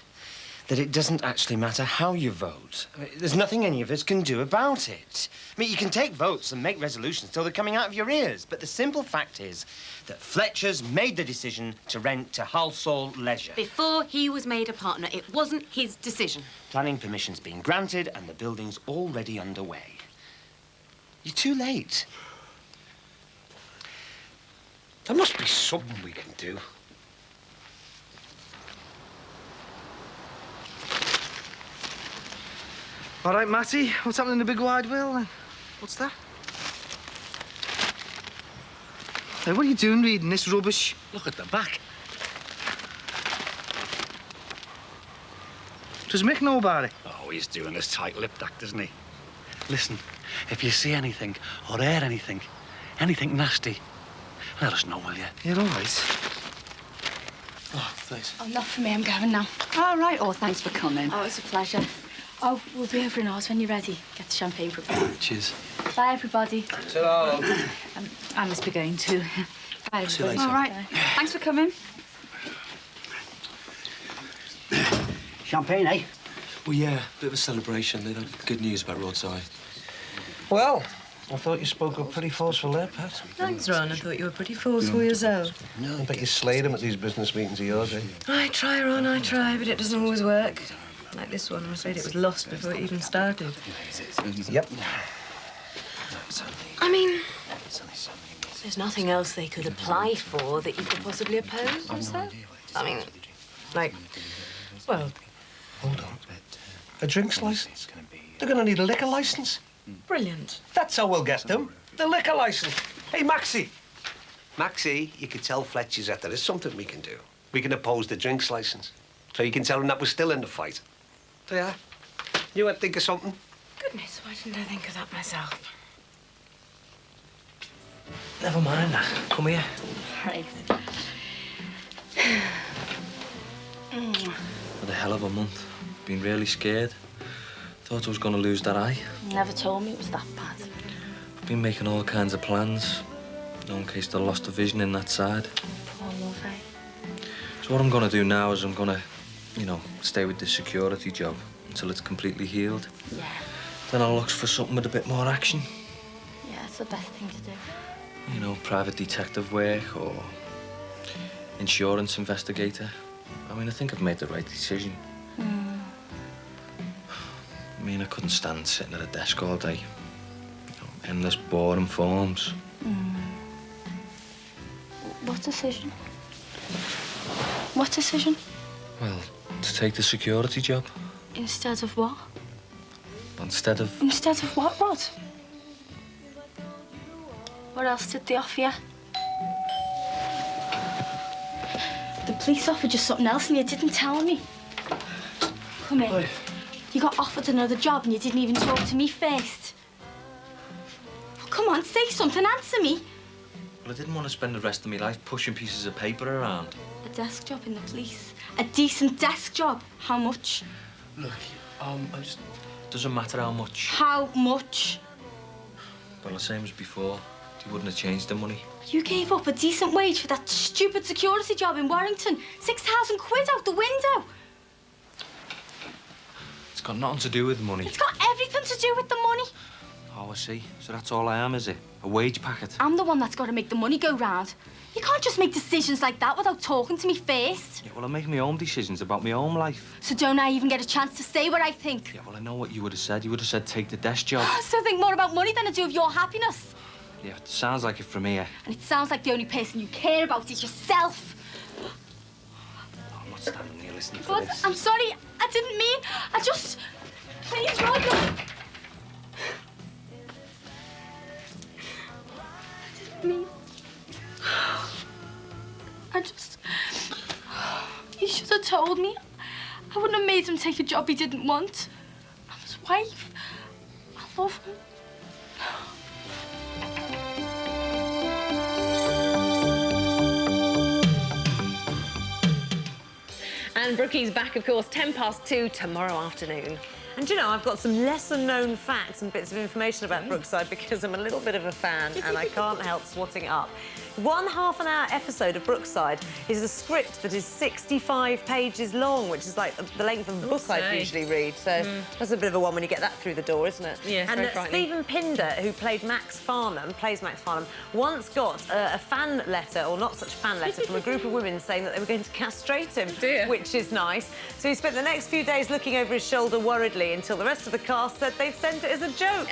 that it doesn't actually matter how you vote. I mean, there's nothing any of us can do about it. I mean, you can take votes and make resolutions till they're coming out of your ears, but the simple fact is that Fletcher's made the decision to rent to Halsall Leisure. Before he was made a partner, it wasn't his decision. Planning permission's been granted and the building's already underway. You're too late. There must be something we can do. All right, Matty, what's happening in the big wide world, then? What's that? Hey, what are you doing reading this rubbish? Look at the back. Does Mick know about it? Oh, he's doing his tight-lipped act, isn't he? Listen, if you see anything or hear anything nasty, let us know, will you? You're all right. Oh, thanks. Oh, not for me. I'm going now. All right. Oh, thanks for coming. Oh, it's a pleasure. Oh, we'll be over in Oz when you're ready. Get the champagne prepared. Cheers. Bye, everybody. Ta-ra. I must be going too. Bye, See you everybody. later. All right. Thanks for coming. Champagne, eh? Well, yeah, bit of a celebration. They had good news about Roadside. Well, I thought you spoke up pretty forceful there, Pat. Thanks, Ron. I thought you were pretty forceful yourself. No, I bet you slayed him at these business meetings of yours, eh? I try, Ron, I try, but it doesn't always work. Like this one, I'm afraid it was lost before it even started. Yep. I mean, there's nothing else they could apply for that you could possibly oppose, is there? I mean, like, well... Hold on. A drinks licence? They're going to need a liquor licence. Brilliant. That's how we'll get them. The liquor licence. Hey, Maxie. Maxie, you could tell Fletcher's that there is something we can do. We can oppose the drinks licence. So you can tell him that we're still in the fight. So, yeah. You want to think of something? Goodness, why didn't I think of that myself? Never mind that. Come here. Right. Had a hell of a month. Been really scared. Thought I was going to lose that eye. You never told me it was that bad. Been making all kinds of plans. In case I lost the vision in that side. Poor love, eh? So what I'm going to do now is I'm going to, stay with this security job until it's completely healed. Yeah. Then I'll look for something with a bit more action. Yeah, it's the best thing to do. Private detective work or insurance investigator. I mean, I think I've made the right decision. I mean, I couldn't stand sitting at a desk all day. Endless boring forms. What decision? What decision? Well, to take the security job. Instead of what? Instead of... Instead of what, Rod? What else did they offer you? The police offered you something else and you didn't tell me. Come here. Hey. You got offered another job and you didn't even talk to me first. Oh, come on, say something, answer me. Well, I didn't want to spend the rest of my life pushing pieces of paper around. A desk job in the police. A decent desk job. How much? Look, doesn't matter how much. How much? Well, the same as before. They wouldn't have changed the money. You gave up a decent wage for that stupid security job in Warrington. 6,000 quid out the window. It's got nothing to do with money. It's got everything to do with the money. Oh, I see. So that's all I am, is it? A wage packet? I'm the one that's got to make the money go round. You can't just make decisions like that without talking to me first. Yeah, well, I make my own decisions about my own life. So don't I even get a chance to say what I think? Yeah, well, I know what you would have said. You would have said take the desk job. I still think more about money than I do of your happiness. Yeah, it sounds like it from here. And it sounds like the only person you care about is yourself. I'm not standing here listening to Rod, this. I'm sorry. I didn't mean. I just... Please, Rod. I didn't mean... I just... You should have told me. I wouldn't have made him take a job he didn't want. I'm his wife. I love him. And Brookie's back, of course, 2:10 tomorrow afternoon. And you know, I've got some lesser-known facts and bits of information about Brookside because I'm a little bit of a fan and I can't help swatting it up. One half-an-hour episode of Brookside is a script that is 65 pages long, which is like the length of a book I usually read. So that's a bit of a one when you get that through the door, isn't it? Yeah, it's and very frightening. Stephen Pinder, who played Max Farnham, once got a fan letter, or not such fan letter, from a group of women saying that they were going to castrate him, which is nice. So he spent the next few days looking over his shoulder worriedly until the rest of the cast said they'd sent it as a joke.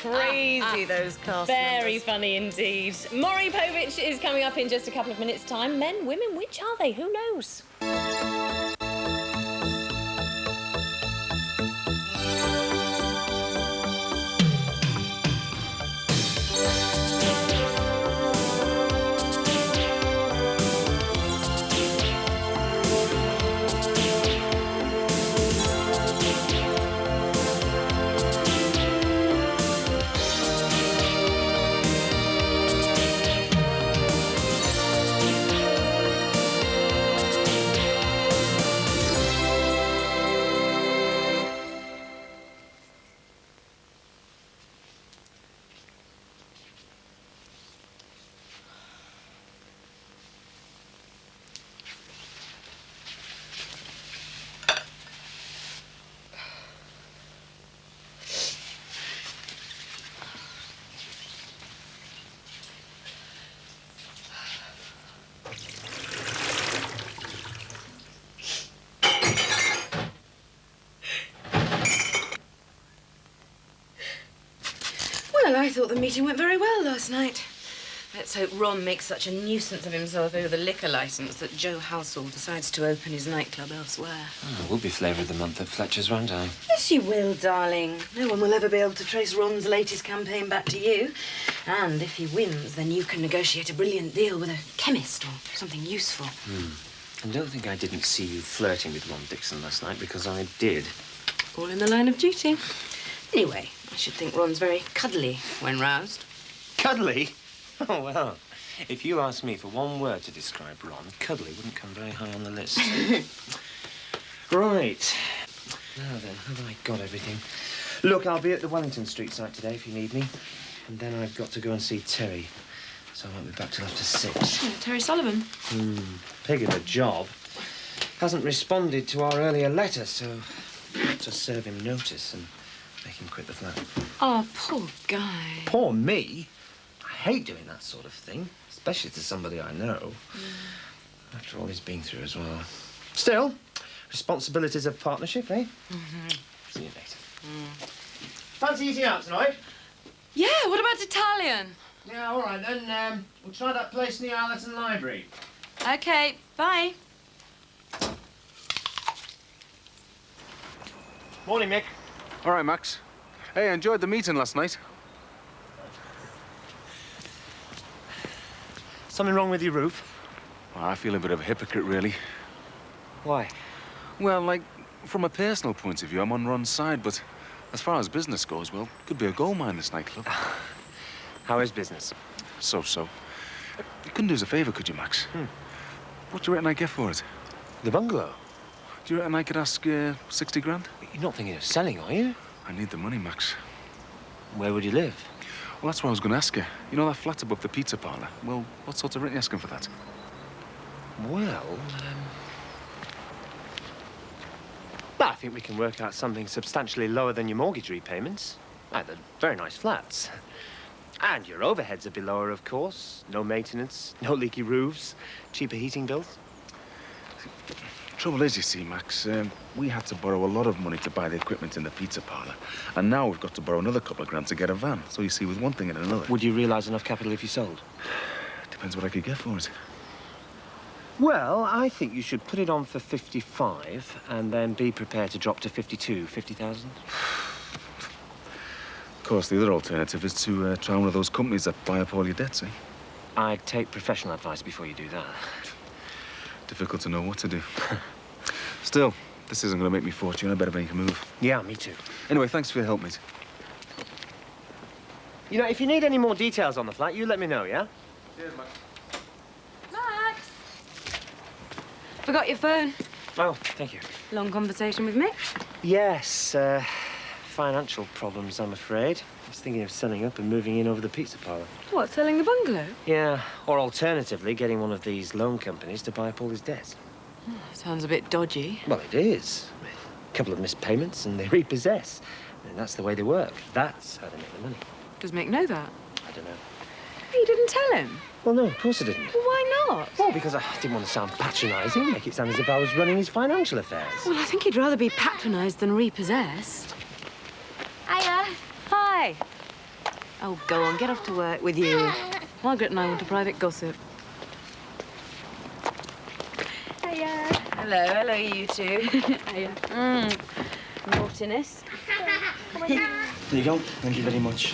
Crazy, those cast Very members. funny indeed. Maury Povich is coming up in just a couple of minutes' time. Men, women, which are they? Who knows? Well, I thought the meeting went very well last night. Let's hope Ron makes such a nuisance of himself over the liquor licence that Joe Halsall decides to open his nightclub elsewhere. Oh, we'll be flavour of the month at Fletcher's, won't I? Yes, you will, darling. No one will ever be able to trace Ron's latest campaign back to you. And if he wins, then you can negotiate a brilliant deal with a chemist or something useful. And don't think I didn't see you flirting with Ron Dixon last night, because I did. All in the line of duty. Anyway, I should think Ron's very cuddly when roused. Cuddly? Oh, well, if you asked me for one word to describe Ron, cuddly wouldn't come very high on the list. Right. Now then, have I got everything? Look, I'll be at the Wellington Street site today if you need me. And then I've got to go and see Terry. So I won't be back till after 6. Oh, Terry Sullivan. Pig of a job. Hasn't responded to our earlier letter, so I've got to serve him notice and make him quit the flat. Oh, poor guy. Poor me? I hate doing that sort of thing, especially to somebody I know. After all he's been through as well. Still, responsibilities of partnership, eh? See you later. Fancy eating out tonight? Yeah, what about Italian? Yeah, all right, then. We'll try that place near Allerton Library. OK, bye. Morning, Mick. All right, Max. Hey, I enjoyed the meeting last night. Something wrong with your roof? Well, I feel a bit of a hypocrite, really. Why? Well, like, from a personal point of view, I'm on Ron's side, but as far as business goes, well, could be a gold mine, this nightclub. How is business? So-so. You couldn't do us a favour, could you, Max? What do you reckon I'd get for it? The bungalow? Do you reckon I could ask 60 grand? You're not thinking of selling, are you? I need the money, Max. Where would you live? Well, that's what I was going to ask you. You know that flat above the pizza parlour? Well, what sort of rent are you asking for that? Well, I think we can work out something substantially lower than your mortgage repayments. They're very nice flats. And your overheads would be lower, of course. No maintenance, no leaky roofs, cheaper heating bills. Trouble is, you see, Max, we had to borrow a lot of money to buy the equipment in the pizza parlour. And now we've got to borrow another couple of grand to get a van. So you see, with one thing and another... Would you realise enough capital if you sold? Depends what I could get for it. Well, I think you should put it on for 55 and then be prepared to drop to 52, 50,000. Of course, the other alternative is to try one of those companies that buy up all your debts, eh? I'd take professional advice before you do that. Difficult to know what to do. Still, this isn't going to make me fortune. I better make a move. Yeah, me too. Anyway, thanks for your help, mate. You know, if you need any more details on the flat, you let me know, yeah? Cheers, Max. Max! Forgot your phone. Oh, thank you. Long conversation with me? Yes, financial problems, I'm afraid. I was thinking of selling up and moving in over the pizza parlour. What, selling the bungalow? Yeah, or alternatively, getting one of these loan companies to buy up all his debts. Oh, sounds a bit dodgy. Well, it is. A couple of missed payments and they repossess. And that's the way they work. That's how they make the money. Does Mick know that? I don't know. You didn't tell him? Well, no, of course I didn't. Well, why not? Well, because I didn't want to sound patronising, make it sound as if I was running his financial affairs. Well, I think he'd rather be patronised than repossessed. Hiya. Hi. Oh, go on, get off to work with you. Margaret and I want a private gossip. Hiya. Hello, you two. Hiya. Naughtiness. There you go. Thank you very much.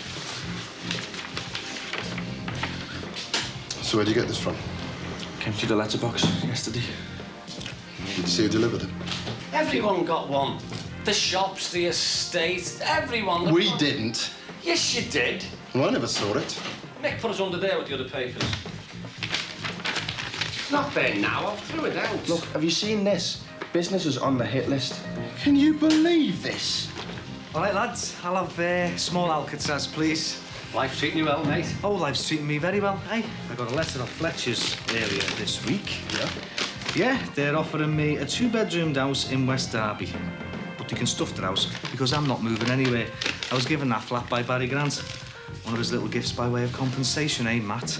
So where'd you get this from? Came through the letterbox yesterday. Did you see who delivered it? Everyone got one. The shops, the estate, everyone. We didn't. Yes, you did. Well, I never saw it. Nick put us under there with the other papers. It's not there now. I threw it out. Look, have you seen this? Business is on the hit list. Can you believe this? All right, lads. I'll have small Alcatraz, please. Life's treating you well, mate. Oh, life's treating me very well, eh? I got a letter off Fletcher's earlier this week. Yeah? Yeah, they're offering me a two-bedroomed house in West Derby. But they can stuff the house because I'm not moving anywhere. I was given that flat by Barry Grant. One of his little gifts by way of compensation, eh, Matt?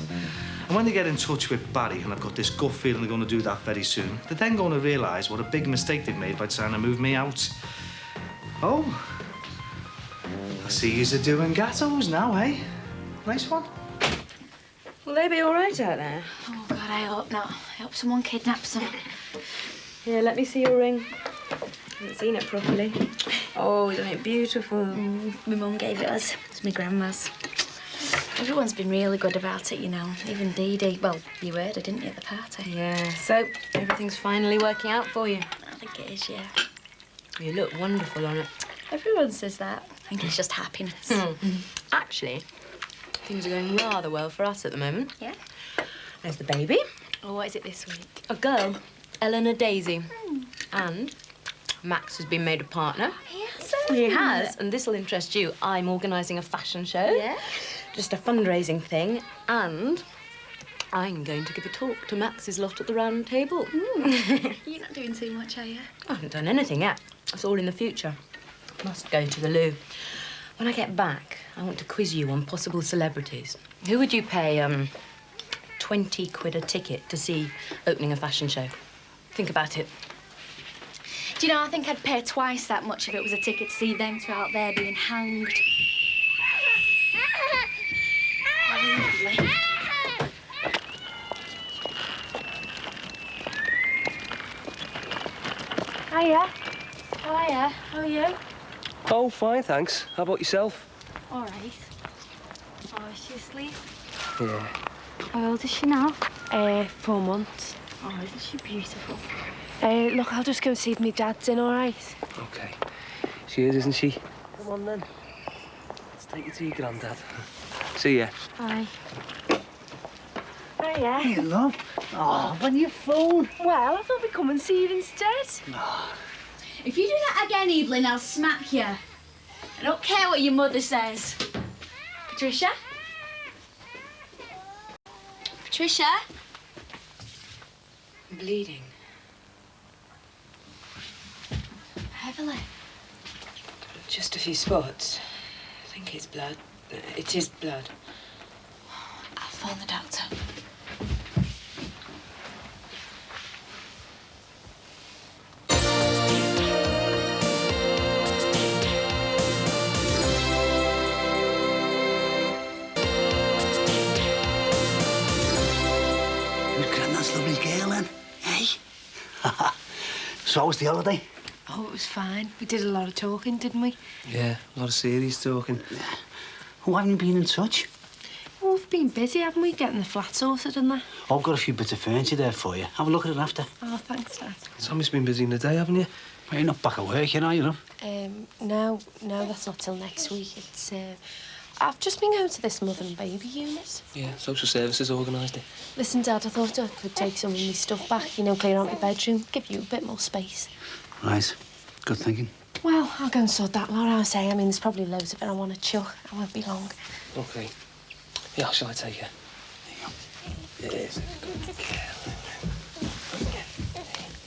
And when they get in touch with Barry, and I've got this gut feeling they're going to do that very soon, they're then going to realise what a big mistake they've made by trying to move me out. Oh. I see you're doing gattos now, eh? Nice one. Will they be all right out there? Oh, God, I hope not. I hope someone kidnaps them. Yeah, let me see your ring. I haven't seen it properly. Oh, isn't it beautiful? My mum gave it us. It's my grandma's. Everyone's been really good about it, you know. Even Dee Dee. Well, you heard her, didn't you, at the party? Yeah, so everything's finally working out for you. I think it is, yeah. You look wonderful on it. Everyone says that. I think it's just happiness. Actually, things are going rather well for us at the moment. Yeah? There's the baby. Oh, what is it this week? A girl, Eleanor Daisy. And Max has been made a partner. He has, and this will interest you. I'm organising a fashion show. Yeah? Just a fundraising thing, and I'm going to give a talk to Max's lot at the round table. You're not doing too much, are you? I haven't done anything yet. It's all in the future. Must go to the loo. When I get back, I want to quiz you on possible celebrities. Who would you pay, 20 quid a ticket to see opening a fashion show? Think about it. Do you know, I think I'd pay twice that much if it was a ticket to see them two out there being hanged. Lovely. Hiya. Hiya. How are you? Oh, fine, thanks. How about yourself? All right. Oh, is she asleep? Yeah. How old is she now? 4 months. Oh, isn't she beautiful? Look, I'll just go see if my dad's in, all right? Okay. She is, isn't she? Come on, then. Let's take you to your granddad. See ya. Hi. Hiya. Hey, love. Oh, on your phone. Well, I thought we'd come and see you instead. If you do that again, Evelyn, I'll smack you. I don't care what your mother says. Patricia? Patricia? I'm bleeding. Heavily. Just a few spots. I think it's blood. It is blood. I'll phone the doctor. nice, lovely girl, then, eh? So, how was the holiday? Oh, it was fine. We did a lot of talking, didn't we? Yeah, a lot of serious talking. Oh, haven't you been in touch? Well, we've been busy, haven't we, getting the flat sorted and that? I've got a few bits of furniture there for you. Have a look at it after. Oh, thanks, Dad. Tommy's been busy in the day, haven't you? Well, you're not back at work, you know. No, that's not till next week. It's, I've just been going to this mother and baby unit. Yeah, social services organised it. Listen, Dad, I thought I could take some of my stuff back, you know, clear out my bedroom, give you a bit more space. Right. Good thinking. Well, I'll go and sort that lot out, I mean, there's probably loads of it I want to chuck. I won't be long. OK. Yeah, shall I take her? There you go. Yes, good girl.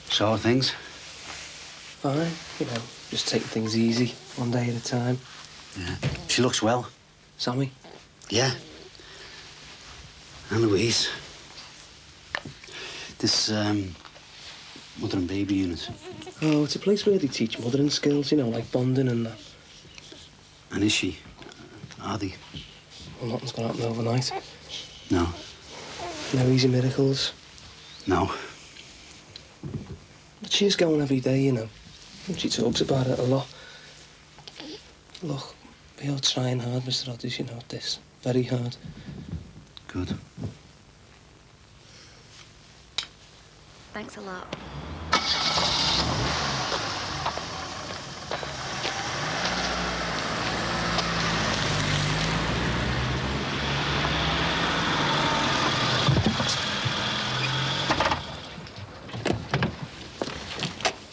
So are things? Fine, you know, just taking things easy, one day at a time. Yeah. She looks well. Sammy? Yeah. And Louise. This, mother and baby unit. Oh, it's a place where they teach mothering skills, you know, like bonding and that. And is she? Are they? Well, nothing's gonna happen overnight. No. No easy miracles. No. But she is going every day, you know. And she talks about it a lot. Look, we are trying hard, Mr. Rodgers, you know this. Very hard. Good. Thanks a lot.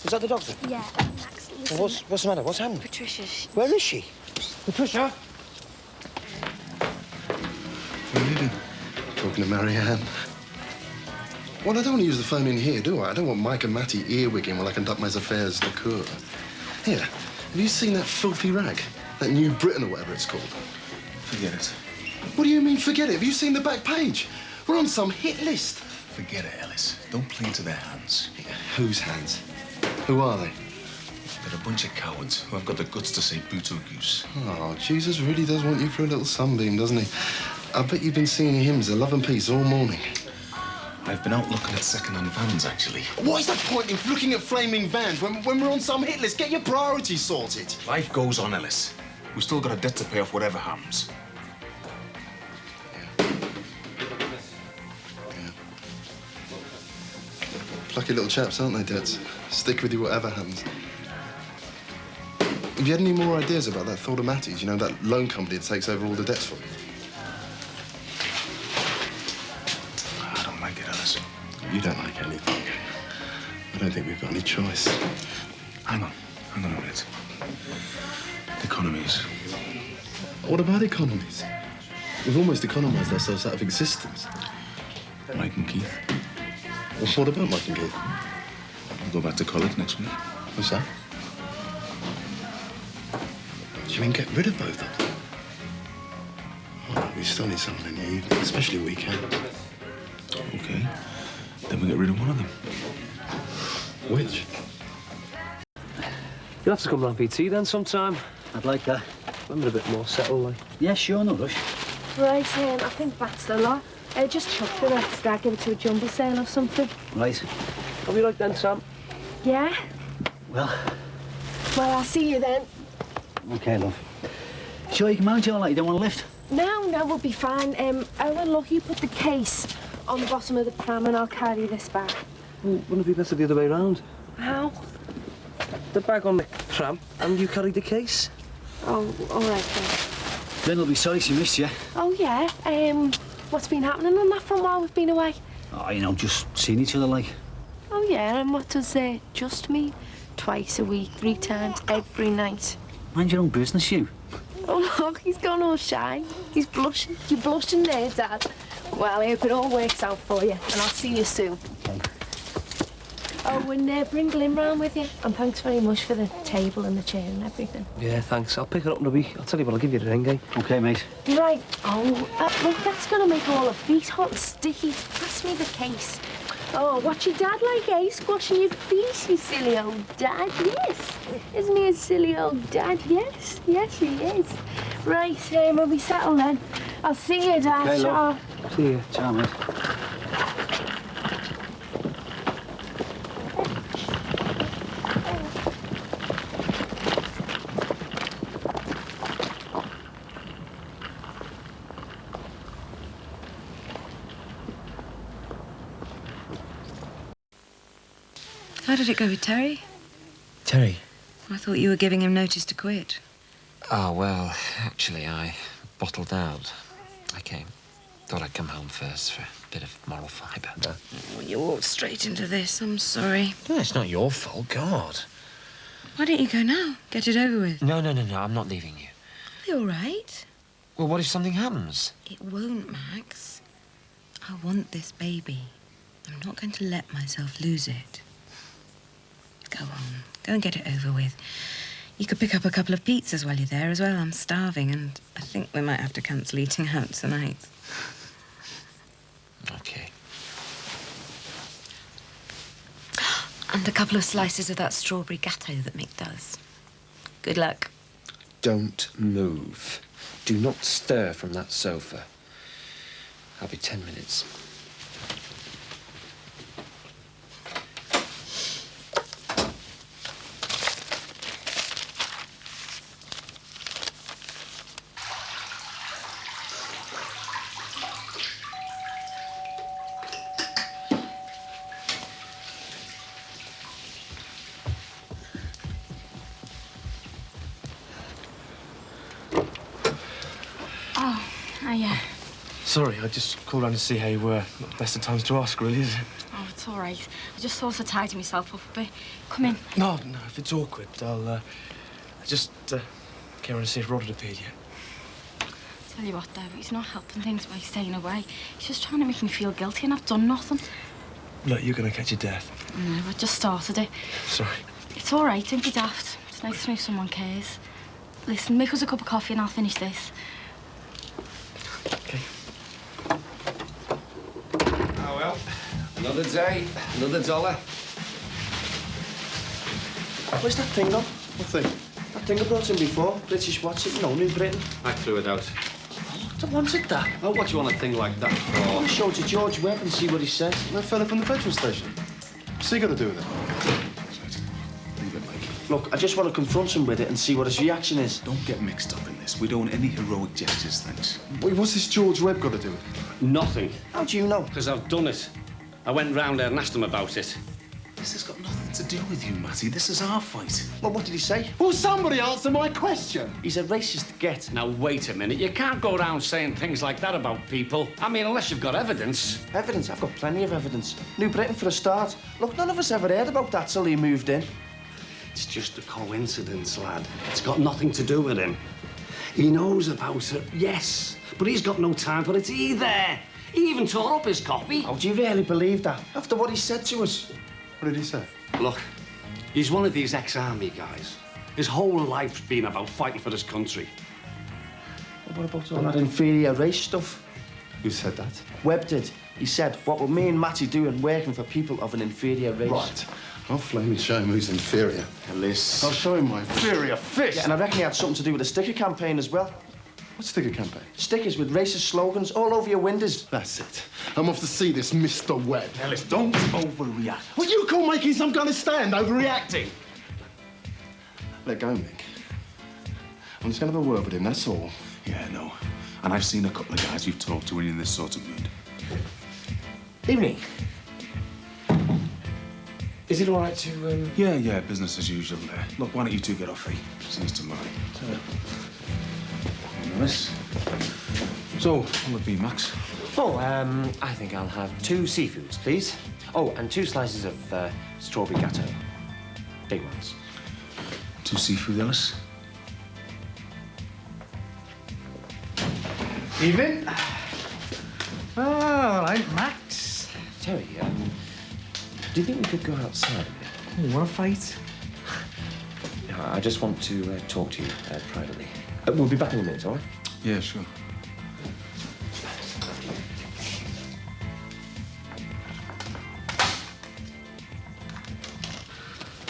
Is that the doctor? Yeah, Max, listen. Well, what's the matter? What's happened? Patricia, Where is she? Patricia? What are you doing? Talking to Marianne. Well, I don't want to use the phone in here, do I? I don't want Mike and Matty earwigging while I conduct my affairs de cour. Here, have you seen that filthy rag? That New Britain or whatever it's called? Forget it. What do you mean, forget it? Have you seen the back page? We're on some hit list. Forget it, Ellis. Don't play into their hands. Whose hands? Who are they? They're a bunch of cowards who haven't got the guts to say boot or goose. Oh, Jesus really does want you for a little sunbeam, doesn't he? I bet you've been singing hymns of love and peace all morning. I've been out looking at second-hand vans, actually. What is the point in looking at flaming vans when we're on some hit list? Get your priorities sorted. Life goes on, Ellis. We've still got a debt to pay off whatever happens. Plucky little chaps, aren't they, Debs? Stick with you whatever happens. Have you had any more ideas about that thought of Matty's? You know, that loan company that takes over all the debts for you? I don't like it, Ellis. You don't like anything. I don't think we've got any choice. Hang on a minute. Economies. What about economies? We've almost economised ourselves out of existence. Mike and Keith. Well, what about Mike and Keith? I'll go back to college next week. What's that? Do you mean get rid of both of them? Oh, we still need someone in the evening, especially weekends. OK. Then we get rid of one of them. Which? You'll have to come round PT then sometime. I'd like that. Remember a bit more settled, like. Yeah, sure, no rush. Right, I think that's the lot. Just chuck the rest, Dad, give it to a jumble sale or something. Right. I'll be right then, Sam. Yeah? Well, Well, I'll see you then. OK, love. Sure you can manage it all right? You don't want a lift? No, we'll be fine. Owen, look, you put the case on the bottom of the pram and I'll carry this bag. Well, wouldn't it be better the other way round? How? The bag on the pram and you carry the case? Oh, all right then. Then will be sorry she missed you. Oh, yeah. What's been happening on that front while we've been away? Oh, you know, just seeing each other like. Oh, yeah, and what does just mean? Twice a week, 3 times, every night. Mind your own business, you. Oh, look, he's gone all shy. He's blushing. You're blushing there, Dad. Well, I hope it all works out for you, and I'll see you soon. OK. Oh, and bring Glyn round with you. And thanks very much for the table and the chair and everything. Yeah, thanks. I'll pick it up in a week. I'll tell you what, I'll give you the ring, eh? OK, mate. Right. Oh, look, that's going to make all the feet hot and sticky. Pass me the case. Oh, what's your dad like, eh? Squashing your feet, you silly old dad. Yes. Isn't he a silly old dad? Yes. Yes, he is. Right, we'll be settled then. I'll see you, Dad. Okay, love. Ciao. See you. Ciao, mate. How did it go with Terry? Terry? I thought you were giving him notice to quit. Oh, well, actually, I bottled out. I came. Thought I'd come home first for a bit of moral fibre. Oh, you walked straight into this. I'm sorry. No, it's not your fault, God. Why don't you go now? Get it over with. No, I'm not leaving you. You're all right. Well, what if something happens? It won't, Max. I want this baby. I'm not going to let myself lose it. Go on. Go and get it over with. You could pick up a couple of pizzas while you're there as well. I'm starving, and I think we might have to cancel eating out tonight. OK. And a couple of slices of that strawberry gâteau that Mick does. Good luck. Don't move. Do not stir from that sofa. I'll be 10 minutes. Yeah. Sorry, I just called round to see how you were. Not best of times to ask, really, is it? Oh, it's all right. I just thought I'd tidy myself up a bit. Come in. No, if it's awkward, I'll just came round to see if Rod had appeared yet. Tell you what, though, he's not helping things by staying away. He's just trying to make me feel guilty, and I've done nothing. Look, you're going to catch your death. No, I just started it. Sorry. It's all right, don't be daft. It's nice to know someone cares. Listen, make us a cup of coffee and I'll finish this. OK. Oh, well, another day, another dollar. Where's that thing gone? What thing? That thing I brought in before. British watch it, you know, New Britain. I threw it out. I wanted that. Oh, what do you want a thing like that I for? want to show it to George Webb and see what he says. That fella from the petrol station. What's he got to do with it? Leave it, Mike. Look, I just want to confront him with it and see what his reaction is. Don't get mixed up in this. We don't want any heroic gestures, thanks. Wait, what's this George Webb got to do with it? Nothing. How do you know? Because I've done it. I went round there and asked him about it. This has got nothing to do with you, Matty. This is our fight. Well, what did he say? Will somebody answer my question? He's a racist git. Now, wait a minute. You can't go around saying things like that about people. I mean, unless you've got evidence. Evidence? I've got plenty of evidence. New Britain for a start. Look, none of us ever heard about that till he moved in. It's just a coincidence, lad. It's got nothing to do with him. He knows about it, yes, but he's got no time for it either. He even tore up his copy. Oh, do you really believe that? After what he said to us? What did he say? Look, he's one of these ex-army guys. His whole life's been about fighting for his country. What about all that inferior race stuff? Who said that? Webb did. He said, what will me and Matty do in working for people of an inferior race? Right. I'll flaming show him who's inferior. Ellis. I'll show him my inferior fist. Yeah, and I reckon he had something to do with the sticker campaign as well. What sticker campaign? Stickers with racist slogans all over your windows. That's it. I'm off to see this Mr. Webb. Ellis, don't overreact. Well, you call making some kind of stand overreacting. Let go, Mick. I'm just going to have a word with him, that's all. Yeah, no. And I've seen a couple of guys you've talked to when you're in this sort of mood. Evening. Is it all right to, Yeah, business as usual there. Look, why don't you two get off, eh? See you tomorrow. Nice. So, what would be, Max? Oh, I think I'll have 2 seafoods, please. Oh, and 2 slices of strawberry gâteau. Big ones. 2 seafood, Ellis. Evening. Oh, all right, Max. Terry, do you think we could go outside a bit? Oh, want to fight? No, I just want to talk to you privately. We'll be back in a minute, all right? Yeah, sure.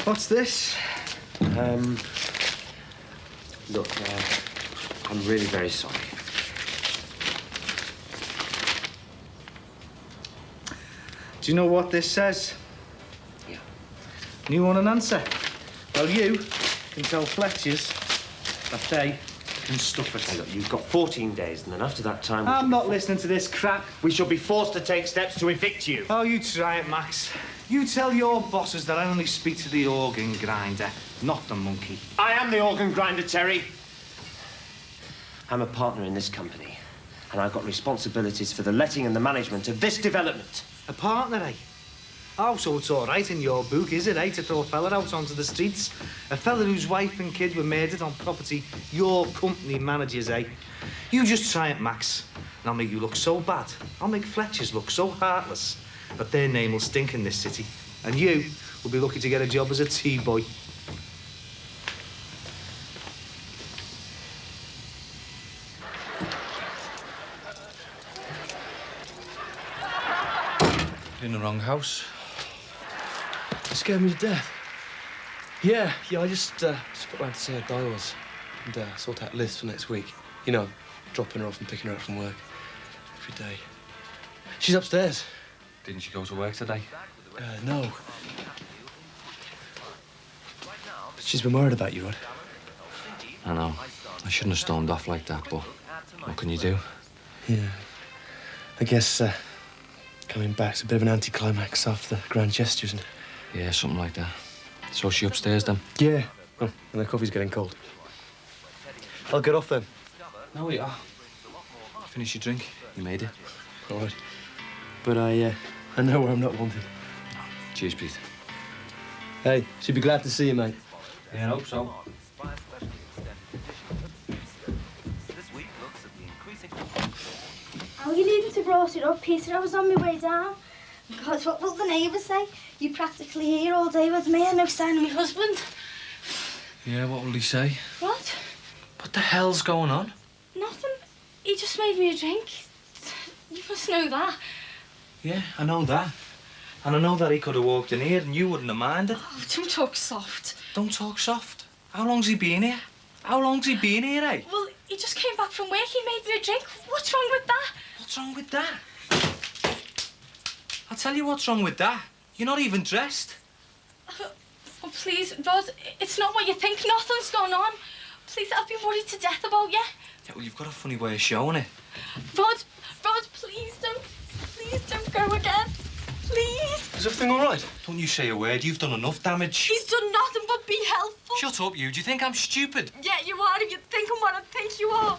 What's this? Look, I'm really very sorry. Do you know what this says? Yeah. You want an answer? Well, you can tell Fletchers that they can stuff it. Hey, look, you've got 14 days, and then after that time... I'm not listening to this crap. We shall be forced to take steps to evict you. Oh, you try it, Max. You tell your bosses that I only speak to the organ grinder, not the monkey. I am the organ grinder, Terry. I'm a partner in this company, and I've got responsibilities for the letting and the management of this development. A partner, eh? Oh, so it's all right in your book, is it, eh, to throw a fella out onto the streets? A fella whose wife and kid were murdered on property your company manages, eh? You just try it, Max, and I'll make you look so bad. I'll make Fletcher's look so heartless. But their name will stink in this city, and you will be lucky to get a job as a tea boy. You're in the wrong house. You scared me to death. Yeah, I just put round to see how Di was and sort out Liz for next week. You know, dropping her off and picking her up from work every day. She's upstairs. Didn't you go to work today? No. She's been worried about you, Rod. I know. I shouldn't have stormed off like that, but what can you do? Yeah. I guess coming back's a bit of an anticlimax after the grand gestures, isn't it? Yeah, something like that. So she upstairs then? Yeah. Oh, and the coffee's getting cold. I'll get off then. No, we are. Finish your drink. You made it. All right. But I know where I'm not wanted. Cheers, Pete. Hey, she'd be glad to see you, mate. Yeah, I hope so. How are you leaving to brought it up, Peter? I was on my way down. God, what will the neighbours say? You're practically here all day with me and no sign of my husband. Yeah, what will he say? What? What the hell's going on? Nothing. He just made me a drink. You must know that. Yeah, I know that. And I know that he could have walked in here and you wouldn't have minded. Oh, don't talk soft. Don't talk soft. How long's he been here? How long's he been here, eh? Well, he just came back from work. He made me a drink. What's wrong with that? What's wrong with that? I'll tell you what's wrong with that. You're not even dressed. Oh, please, Rod, it's not what you think. Nothing's gone on. Please, I've been worried to death about you. Yeah, well, you've got a funny way of showing it. Rod, please don't go again. Please. Is everything all right? Don't you say a word. You've done enough damage. He's done nothing but be helpful. Shut up, you. Do you think I'm stupid? Yeah, you are if you're thinking what I think you are.